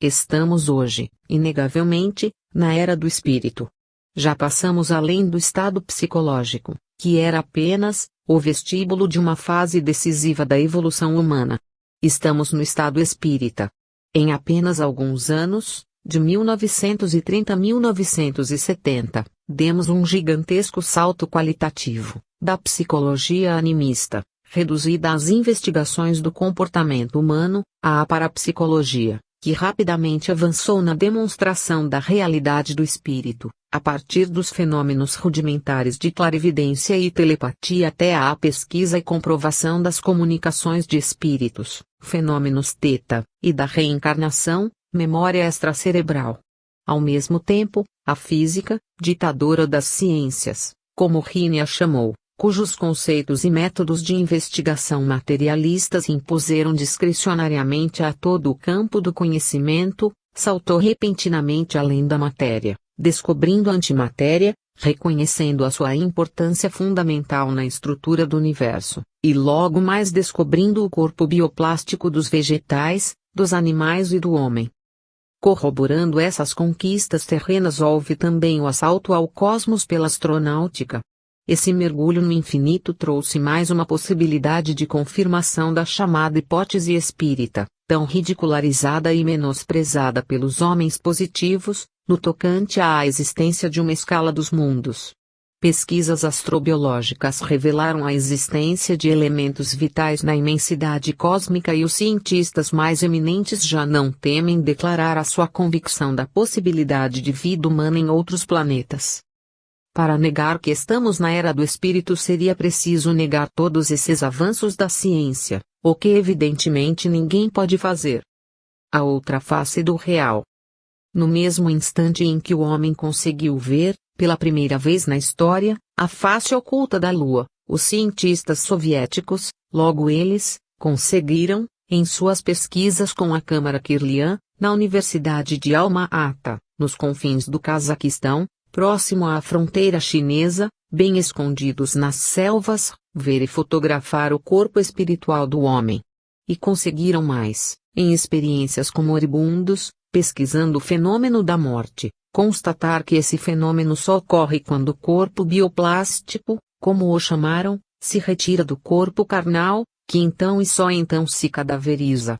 Estamos hoje, inegavelmente, na era do espírito. Já passamos além do estado psicológico, que era apenas o vestíbulo de uma fase decisiva da evolução humana. Estamos no estado espírita. Em apenas alguns anos, de 1930 a 1970, demos um gigantesco salto qualitativo, da psicologia animista, reduzida às investigações do comportamento humano, à parapsicologia, que rapidamente avançou na demonstração da realidade do espírito, a partir dos fenômenos rudimentares de clarividência e telepatia até à pesquisa e comprovação das comunicações de espíritos, fenômenos θ, e da reencarnação, memória extracerebral. Ao mesmo tempo, a física, ditadora das ciências, como Rini a chamou, cujos conceitos e métodos de investigação materialistas impuseram discricionariamente a todo o campo do conhecimento, saltou repentinamente além da matéria, descobrindo a antimatéria, reconhecendo a sua importância fundamental na estrutura do universo, e logo mais descobrindo o corpo bioplástico dos vegetais, dos animais e do homem. Corroborando essas conquistas terrenas, houve também o assalto ao cosmos pela astronáutica. Esse mergulho no infinito trouxe mais uma possibilidade de confirmação da chamada hipótese espírita, tão ridicularizada e menosprezada pelos homens positivos, no tocante à existência de uma escala dos mundos. Pesquisas astrobiológicas revelaram a existência de elementos vitais na imensidade cósmica e os cientistas mais eminentes já não temem declarar a sua convicção da possibilidade de vida humana em outros planetas. Para negar que estamos na era do espírito seria preciso negar todos esses avanços da ciência, o que evidentemente ninguém pode fazer. A outra face do real. No mesmo instante em que o homem conseguiu ver, pela primeira vez na história, a face oculta da Lua, os cientistas soviéticos, logo eles, conseguiram, em suas pesquisas com a Câmara Kirlian, na Universidade de Alma-Ata, nos confins do Cazaquistão, próximo à fronteira chinesa, bem escondidos nas selvas, ver e fotografar o corpo espiritual do homem. E conseguiram mais, em experiências com moribundos, pesquisando o fenômeno da morte, constatar que esse fenômeno só ocorre quando o corpo bioplástico, como o chamaram, se retira do corpo carnal, que então e só então se cadaveriza.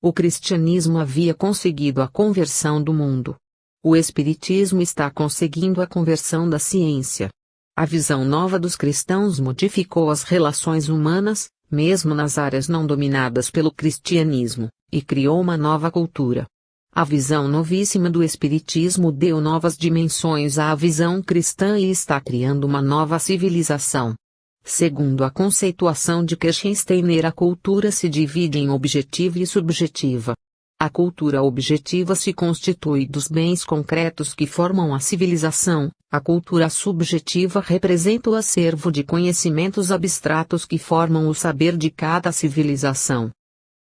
O cristianismo havia conseguido a conversão do mundo. O espiritismo está conseguindo a conversão da ciência. A visão nova dos cristãos modificou as relações humanas, mesmo nas áreas não dominadas pelo cristianismo, e criou uma nova cultura. A visão novíssima do espiritismo deu novas dimensões à visão cristã e está criando uma nova civilização. Segundo a conceituação de Kirchsteiner, a cultura se divide em objetiva e subjetiva. A cultura objetiva se constitui dos bens concretos que formam a civilização, a cultura subjetiva representa o acervo de conhecimentos abstratos que formam o saber de cada civilização.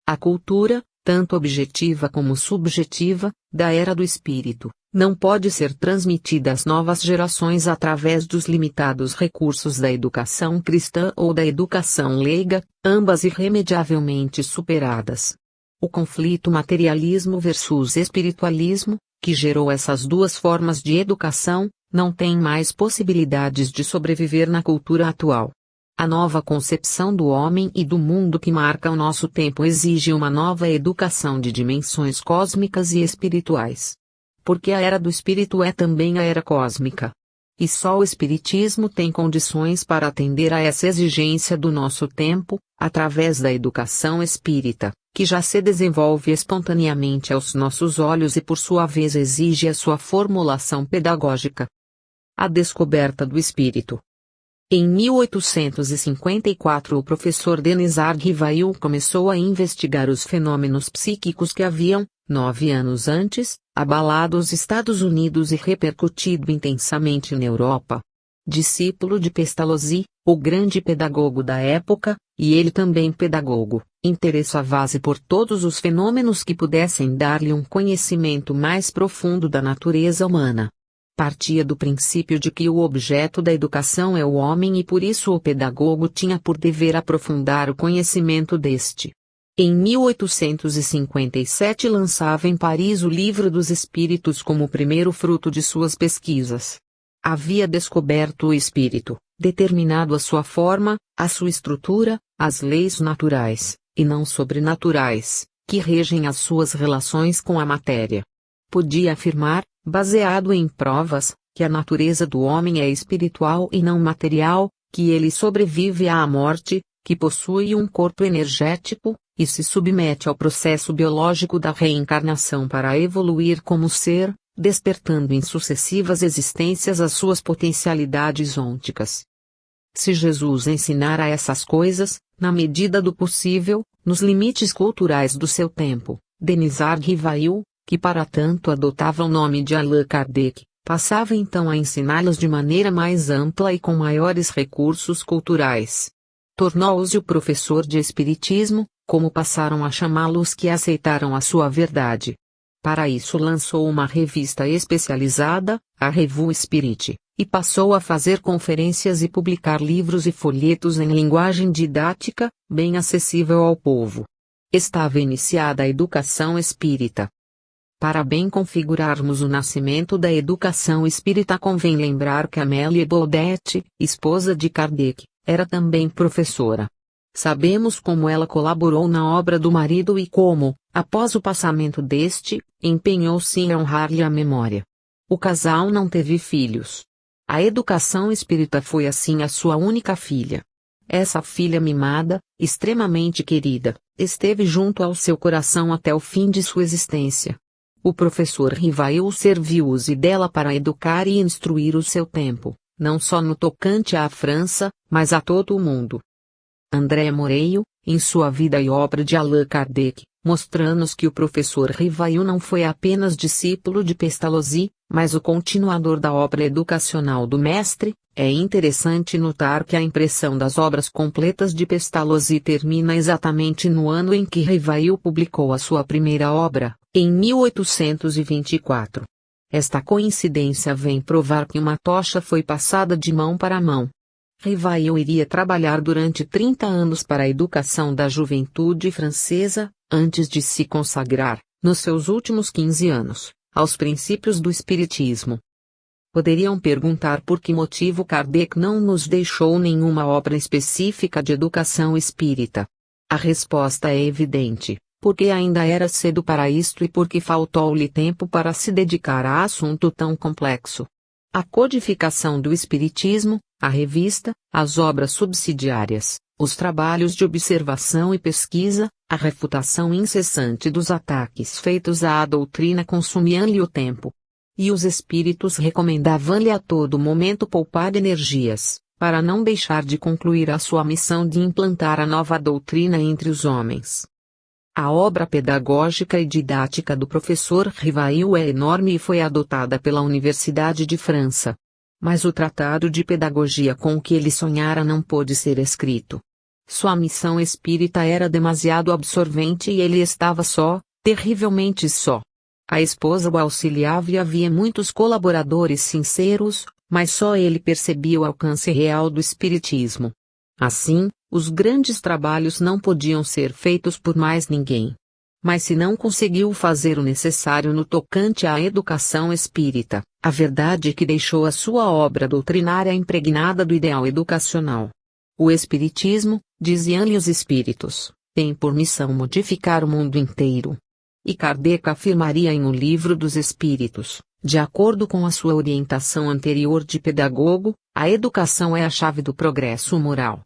A cultura, tanto objetiva como subjetiva, da era do espírito, não pode ser transmitida às novas gerações através dos limitados recursos da educação cristã ou da educação leiga, ambas irremediavelmente superadas. O conflito materialismo versus espiritualismo, que gerou essas duas formas de educação, não tem mais possibilidades de sobreviver na cultura atual. A nova concepção do homem e do mundo que marca o nosso tempo exige uma nova educação de dimensões cósmicas e espirituais. Porque a era do espírito é também a era cósmica. E só o espiritismo tem condições para atender a essa exigência do nosso tempo, através da educação espírita, que já se desenvolve espontaneamente aos nossos olhos e por sua vez exige a sua formulação pedagógica. A descoberta do espírito. Em 1854 o professor Denis Argyvail começou a investigar os fenômenos psíquicos que haviam, 9 anos antes, abalado os Estados Unidos e repercutido intensamente na Europa. Discípulo de Pestalozzi, o grande pedagogo da época, e ele também pedagogo, interessava-se por todos os fenômenos que pudessem dar-lhe um conhecimento mais profundo da natureza humana. Partia do princípio de que o objeto da educação é o homem e por isso o pedagogo tinha por dever aprofundar o conhecimento deste. Em 1857 lançava em Paris o Livro dos Espíritos como o primeiro fruto de suas pesquisas. Havia descoberto o espírito, determinado a sua forma, a sua estrutura, as leis naturais, e não sobrenaturais, que regem as suas relações com a matéria. Podia afirmar, baseado em provas, que a natureza do homem é espiritual e não material, que ele sobrevive à morte, que possui um corpo energético, e se submete ao processo biológico da reencarnação para evoluir como ser, despertando em sucessivas existências as suas potencialidades ônticas. Se Jesus ensinara essas coisas, na medida do possível, nos limites culturais do seu tempo, Denis Argyvail, que para tanto adotava o nome de Allan Kardec, passava então a ensiná-los de maneira mais ampla e com maiores recursos culturais. Tornou-se o professor de espiritismo, como passaram a chamá-lo os que aceitaram a sua verdade. Para isso lançou uma revista especializada, a Revue Spirit, e passou a fazer conferências e publicar livros e folhetos em linguagem didática, bem acessível ao povo. Estava iniciada a educação espírita. Para bem configurarmos o nascimento da educação espírita convém lembrar que Amélie Baudet, esposa de Kardec, era também professora. Sabemos como ela colaborou na obra do marido e como, Após o passamento deste, empenhou-se em honrar-lhe a memória. O casal não teve filhos. A educação espírita foi assim a sua única filha. Essa filha mimada, extremamente querida, esteve junto ao seu coração até o fim de sua existência. O professor Rivail serviu-se dela para educar e instruir o seu tempo, não só no tocante à França, mas a todo o mundo. André Moreau, em sua vida e obra de Allan Kardec, mostrando-nos que o professor Rivail não foi apenas discípulo de Pestalozzi, mas o continuador da obra educacional do mestre. É interessante notar que a impressão das obras completas de Pestalozzi termina exatamente no ano em que Rivail publicou a sua primeira obra, em 1824. Esta coincidência vem provar que uma tocha foi passada de mão para mão. Rivail iria trabalhar durante 30 anos para a educação da juventude francesa, antes de se consagrar, nos seus últimos 15 anos, aos princípios do Espiritismo. Poderiam perguntar por que motivo Kardec não nos deixou nenhuma obra específica de educação espírita. A resposta é evidente, porque ainda era cedo para isto e porque faltou-lhe tempo para se dedicar a assunto tão complexo. A codificação do Espiritismo, a revista, as obras subsidiárias, os trabalhos de observação e pesquisa, a refutação incessante dos ataques feitos à doutrina consumiam-lhe o tempo. E os espíritos recomendavam-lhe a todo momento poupar energias, para não deixar de concluir a sua missão de implantar a nova doutrina entre os homens. A obra pedagógica e didática do professor Rivail é enorme e foi adotada pela Universidade de França. Mas o tratado de pedagogia com o que ele sonhara não pôde ser escrito. Sua missão espírita era demasiado absorvente e ele estava só, terrivelmente só. A esposa o auxiliava e havia muitos colaboradores sinceros, mas só ele percebia o alcance real do espiritismo. Assim, os grandes trabalhos não podiam ser feitos por mais ninguém. Mas se não conseguiu fazer o necessário no tocante à educação espírita, a verdade é que deixou a sua obra doutrinária impregnada do ideal educacional. O espiritismo, diziam-lhe os espíritos, tem por missão modificar o mundo inteiro. E Kardec afirmaria em O Livro dos Espíritos, de acordo com a sua orientação anterior de pedagogo, a educação é a chave do progresso moral.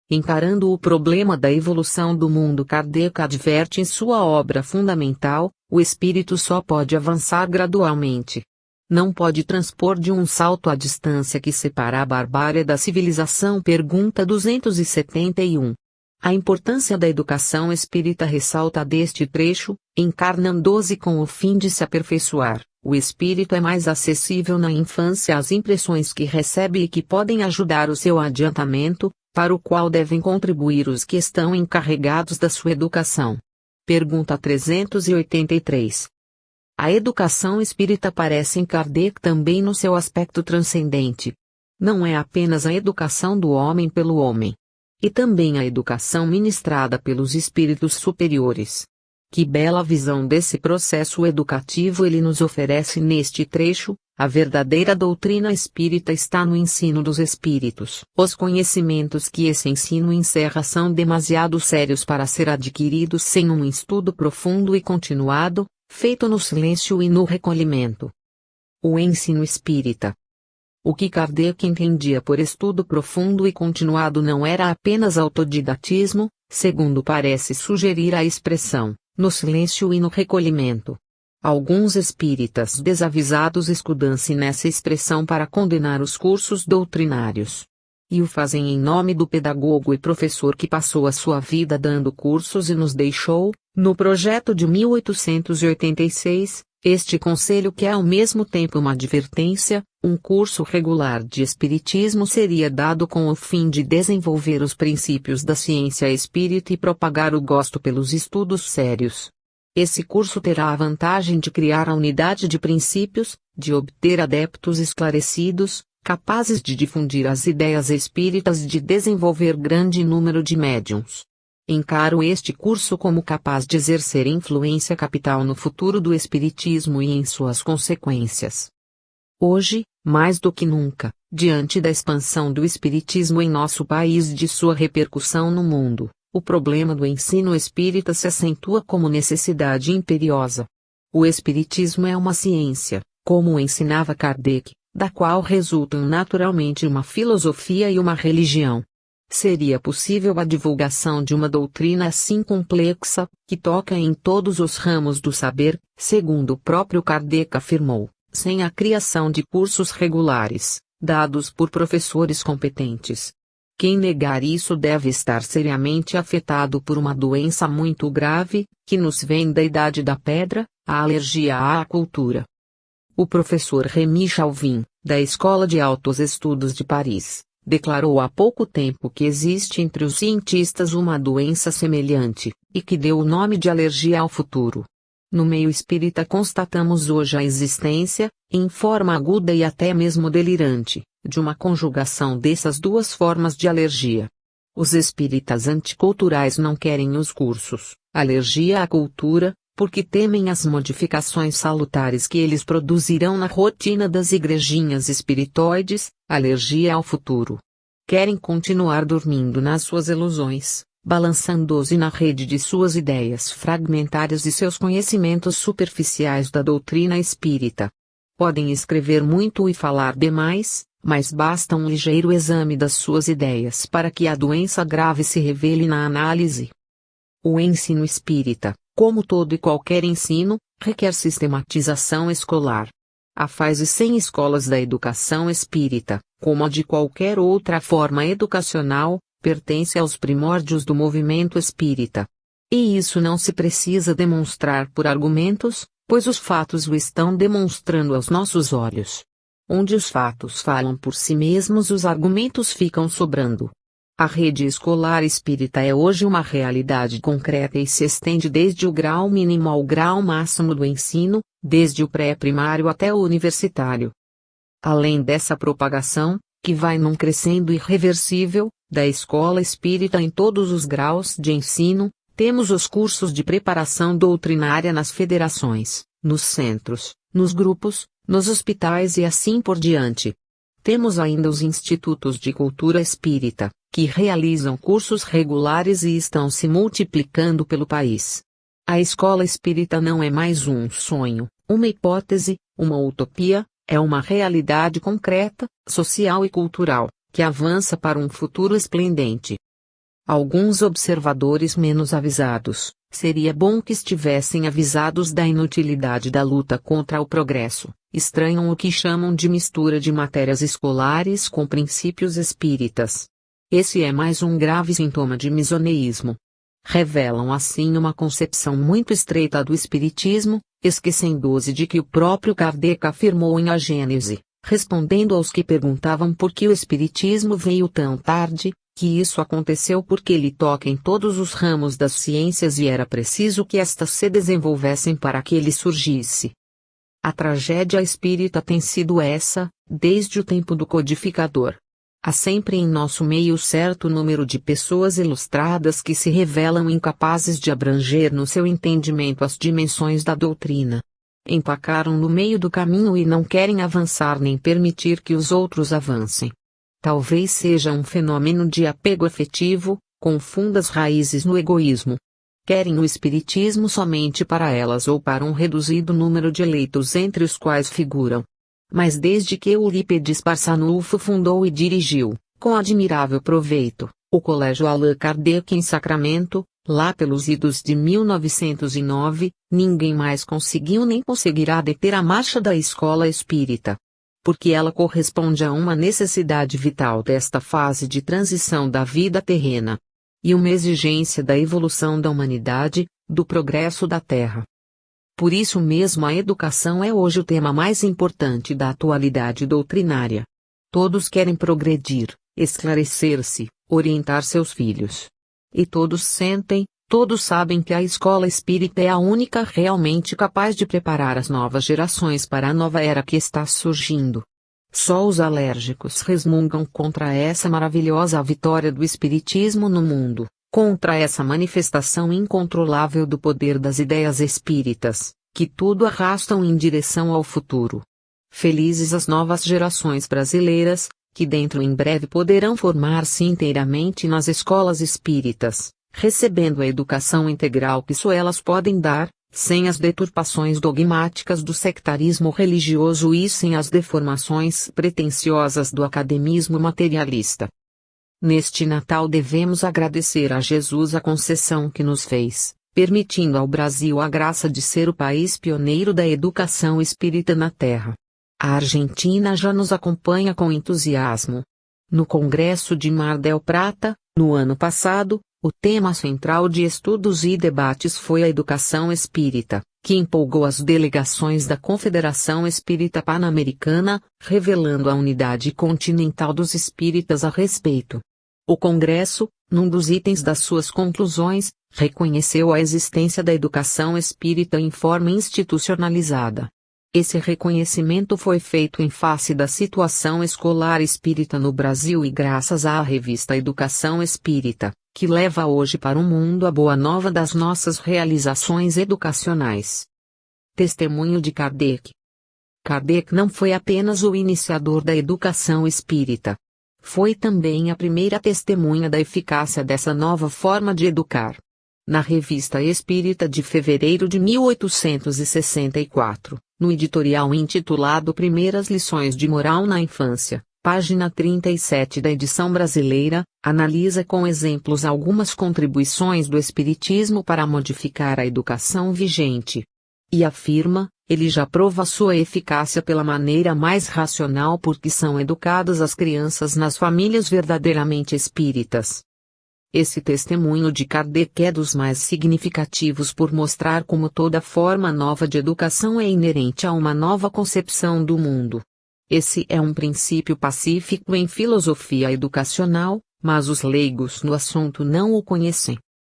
Encarando o problema da evolução do mundo, Kardec adverte em sua obra fundamental, o espírito só pode avançar gradualmente. Não pode transpor de um salto a distância que separa a barbárie da civilização. Pergunta 271. A importância da educação espírita ressalta deste trecho, encarnando-se com o fim de se aperfeiçoar. O espírito é mais acessível na infância às impressões que recebe e que podem ajudar o seu adiantamento, para o qual devem contribuir os que estão encarregados da sua educação. Pergunta 383. A educação espírita aparece em Kardec também no seu aspecto transcendente. Não é apenas a educação do homem pelo homem. E também a educação ministrada pelos espíritos superiores. Que bela visão desse processo educativo ele nos oferece neste trecho. A verdadeira doutrina espírita está no ensino dos espíritos. Os conhecimentos que esse ensino encerra são demasiado sérios para ser adquiridos sem um estudo profundo e continuado, feito no silêncio e no recolhimento. O ensino espírita. O que Kardec entendia por estudo profundo e continuado não era apenas autodidatismo, segundo parece sugerir a expressão, no silêncio e no recolhimento. Alguns espíritas desavisados escudam-se nessa expressão para condenar os cursos doutrinários. E o fazem em nome do pedagogo e professor que passou a sua vida dando cursos e nos deixou, no projeto de 1886, este conselho que é ao mesmo tempo uma advertência. Um curso regular de espiritismo seria dado com o fim de desenvolver os princípios da ciência espírita e propagar o gosto pelos estudos sérios. Esse curso terá a vantagem de criar a unidade de princípios, de obter adeptos esclarecidos, capazes de difundir as ideias espíritas e de desenvolver grande número de médiuns. Encaro este curso como capaz de exercer influência capital no futuro do espiritismo e em suas consequências. Hoje, mais do que nunca, diante da expansão do espiritismo em nosso país e de sua repercussão no mundo, o problema do ensino espírita se acentua como necessidade imperiosa. O espiritismo é uma ciência, como ensinava Kardec, da qual resultam naturalmente uma filosofia e uma religião. Seria possível a divulgação de uma doutrina assim complexa, que toca em todos os ramos do saber, segundo o próprio Kardec afirmou, sem a criação de cursos regulares, dados por professores competentes. Quem negar isso deve estar seriamente afetado por uma doença muito grave, que nos vem da Idade da Pedra, a alergia à cultura. O professor Rémy Chauvin, da Escola de Altos Estudos de Paris, declarou há pouco tempo que existe entre os cientistas uma doença semelhante, e que deu o nome de alergia ao futuro. No meio espírita constatamos hoje a existência, em forma aguda e até mesmo delirante, de uma conjugação dessas duas formas de alergia. Os espíritas anticulturais não querem os cursos, alergia à cultura, porque temem as modificações salutares que eles produzirão na rotina das igrejinhas espiritoides, alergia ao futuro. Querem continuar dormindo nas suas ilusões, balançando-se na rede de suas ideias fragmentárias e seus conhecimentos superficiais da doutrina espírita. Podem escrever muito e falar demais, mas basta um ligeiro exame das suas ideias para que a doença grave se revele na análise. O ensino espírita, como todo e qualquer ensino, requer sistematização escolar. A fase sem escolas da educação espírita, como a de qualquer outra forma educacional, pertence aos primórdios do movimento espírita. E isso não se precisa demonstrar por argumentos, pois os fatos o estão demonstrando aos nossos olhos. Onde os fatos falam por si mesmos, os argumentos ficam sobrando. A rede escolar espírita é hoje uma realidade concreta e se estende desde o grau mínimo ao grau máximo do ensino, desde o pré-primário até o universitário. Além dessa propagação, que vai num crescendo irreversível, da escola espírita em todos os graus de ensino, temos os cursos de preparação doutrinária nas federações, nos centros, nos grupos, nos hospitais e assim por diante. Temos ainda os institutos de cultura espírita, que realizam cursos regulares e estão se multiplicando pelo país. A escola espírita não é mais um sonho, uma hipótese, uma utopia, é uma realidade concreta, social e cultural, que avança para um futuro esplendente. Alguns observadores menos avisados, seria bom que estivessem avisados da inutilidade da luta contra o progresso, estranham o que chamam de mistura de matérias escolares com princípios espíritas. Esse é mais um grave sintoma de misoneísmo. Revelam assim uma concepção muito estreita do espiritismo, esquecendo-se de que o próprio Kardec afirmou em A Gênese, respondendo aos que perguntavam por que o espiritismo veio tão tarde, que isso aconteceu porque ele toca em todos os ramos das ciências e era preciso que estas se desenvolvessem para que ele surgisse. A tragédia espírita tem sido essa, desde o tempo do codificador. Há sempre em nosso meio certo número de pessoas ilustradas que se revelam incapazes de abranger no seu entendimento as dimensões da doutrina. Empacaram no meio do caminho e não querem avançar nem permitir que os outros avancem. Talvez seja um fenômeno de apego afetivo, com fundas raízes no egoísmo. Querem o espiritismo somente para elas ou para um reduzido número de eleitos entre os quais figuram. Mas desde que Eurípides Barçanufo fundou e dirigiu, com admirável proveito, o Colégio Allan Kardec em Sacramento, lá pelos idos de 1909, ninguém mais conseguiu nem conseguirá deter a marcha da escola espírita. Porque ela corresponde a uma necessidade vital desta fase de transição da vida terrena. E uma exigência da evolução da humanidade, do progresso da Terra. Por isso mesmo a educação é hoje o tema mais importante da atualidade doutrinária. Todos querem progredir, esclarecer-se, orientar seus filhos. E todos sentem, todos sabem que a escola espírita é a única realmente capaz de preparar as novas gerações para a nova era que está surgindo. Só os alérgicos resmungam contra essa maravilhosa vitória do espiritismo no mundo, contra essa manifestação incontrolável do poder das ideias espíritas, que tudo arrastam em direção ao futuro. Felizes as novas gerações brasileiras, que dentro em breve poderão formar-se inteiramente nas escolas espíritas, recebendo a educação integral que só elas podem dar, sem as deturpações dogmáticas do sectarismo religioso e sem as deformações pretensiosas do academismo materialista. Neste Natal devemos agradecer a Jesus a concessão que nos fez, permitindo ao Brasil a graça de ser o país pioneiro da educação espírita na Terra. A Argentina já nos acompanha com entusiasmo. No Congresso de Mar del Plata, no ano passado, o tema central de estudos e debates foi a educação espírita, que empolgou as delegações da Confederação Espírita Pan-Americana, revelando a unidade continental dos espíritas a respeito. O Congresso, num dos itens das suas conclusões, reconheceu a existência da educação espírita em forma institucionalizada. Esse reconhecimento foi feito em face da situação escolar espírita no Brasil e graças à revista Educação Espírita, que leva hoje para o mundo a boa nova das nossas realizações educacionais. Testemunho de Kardec. Kardec não foi apenas o iniciador da educação espírita. Foi também a primeira testemunha da eficácia dessa nova forma de educar. Na Revista Espírita de fevereiro de 1864, no editorial intitulado Primeiras Lições de Moral na Infância, página 37 da edição brasileira, analisa com exemplos algumas contribuições do Espiritismo para modificar a educação vigente. E afirma, ele já prova sua eficácia pela maneira mais racional porque são educadas as crianças nas famílias verdadeiramente espíritas. Esse testemunho de Kardec é dos mais significativos por mostrar como toda forma nova de educação é inerente a uma nova concepção do mundo. Esse é um princípio pacífico em filosofia educacional, mas os leigos no assunto não o conhecem.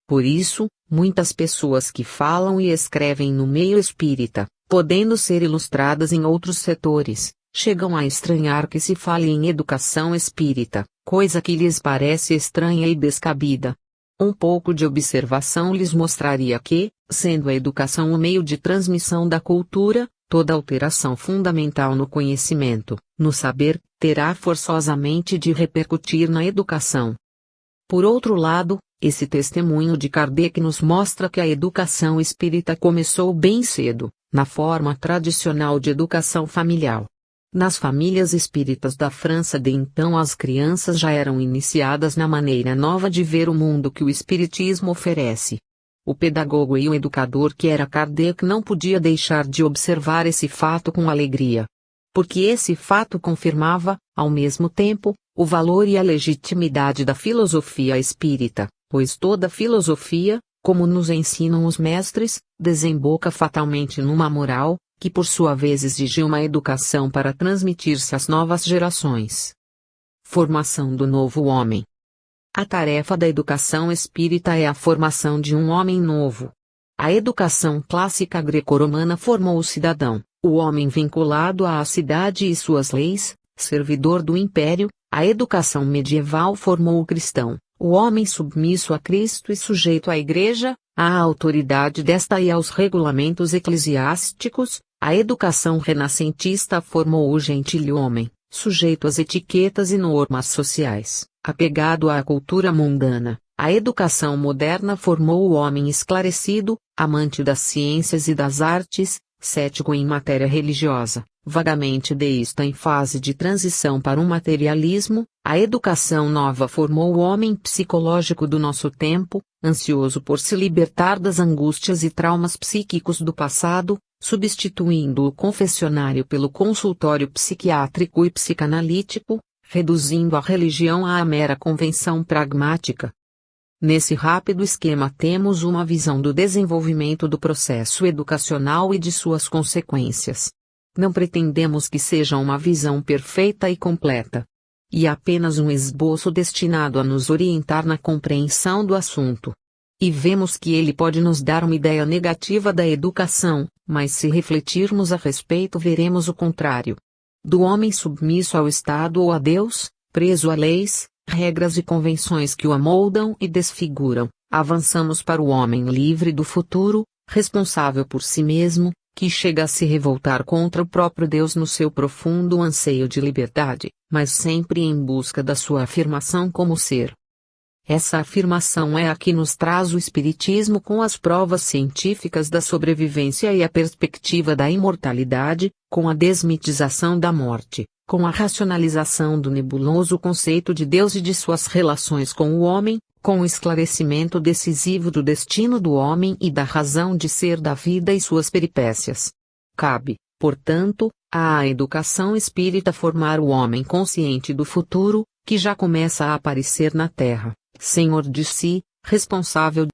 Por isso, muitas pessoas que falam e escrevem no meio espírita, podendo ser ilustradas em outros setores, chegam a estranhar que se fale em educação espírita, coisa que lhes parece estranha e descabida. Um pouco de observação lhes mostraria que, sendo a educação o meio de transmissão da cultura, toda alteração fundamental no conhecimento, no saber, terá forçosamente de repercutir na educação. Por outro lado, esse testemunho de Kardec nos mostra que a educação espírita começou bem cedo, na forma tradicional de educação familiar. Nas famílias espíritas da França de então as crianças já eram iniciadas na maneira nova de ver o mundo que o espiritismo oferece. O pedagogo e o educador que era Kardec não podia deixar de observar esse fato com alegria. Porque esse fato confirmava, ao mesmo tempo, o valor e a legitimidade da filosofia espírita, pois toda filosofia, como nos ensinam os mestres, desemboca fatalmente numa moral, que por sua vez exige uma educação para transmitir-se às novas gerações. Formação do novo homem. A tarefa da educação espírita é a formação de um homem novo. A educação clássica greco-romana formou o cidadão, o homem vinculado à cidade e suas leis, servidor do império. A educação medieval formou o cristão, o homem submisso a Cristo e sujeito à Igreja, à autoridade desta e aos regulamentos eclesiásticos. A educação renascentista formou o gentilhomem, sujeito às etiquetas e normas sociais, apegado à cultura mundana. A educação moderna formou o homem esclarecido, amante das ciências e das artes, cético em matéria religiosa, vagamente deísta em fase de transição para um materialismo. A educação nova formou o homem psicológico do nosso tempo, ansioso por se libertar das angústias e traumas psíquicos do passado, substituindo o confessionário pelo consultório psiquiátrico e psicanalítico, reduzindo a religião à mera convenção pragmática. Nesse rápido esquema temos uma visão do desenvolvimento do processo educacional e de suas consequências. Não pretendemos que seja uma visão perfeita e completa. E apenas um esboço destinado a nos orientar na compreensão do assunto. E vemos que ele pode nos dar uma ideia negativa da educação, mas se refletirmos a respeito veremos o contrário. Do homem submisso ao Estado ou a Deus, preso a leis, regras e convenções que o amoldam e desfiguram, avançamos para o homem livre do futuro, responsável por si mesmo, que chega a se revoltar contra o próprio Deus no seu profundo anseio de liberdade, mas sempre em busca da sua afirmação como ser. Essa afirmação é a que nos traz o Espiritismo com as provas científicas da sobrevivência e a perspectiva da imortalidade, com a desmitização da morte, com a racionalização do nebuloso conceito de Deus e de suas relações com o homem, com o esclarecimento decisivo do destino do homem e da razão de ser da vida e suas peripécias. Cabe, portanto, à educação espírita formar o homem consciente do futuro, que já começa a aparecer na Terra, senhor de si, responsável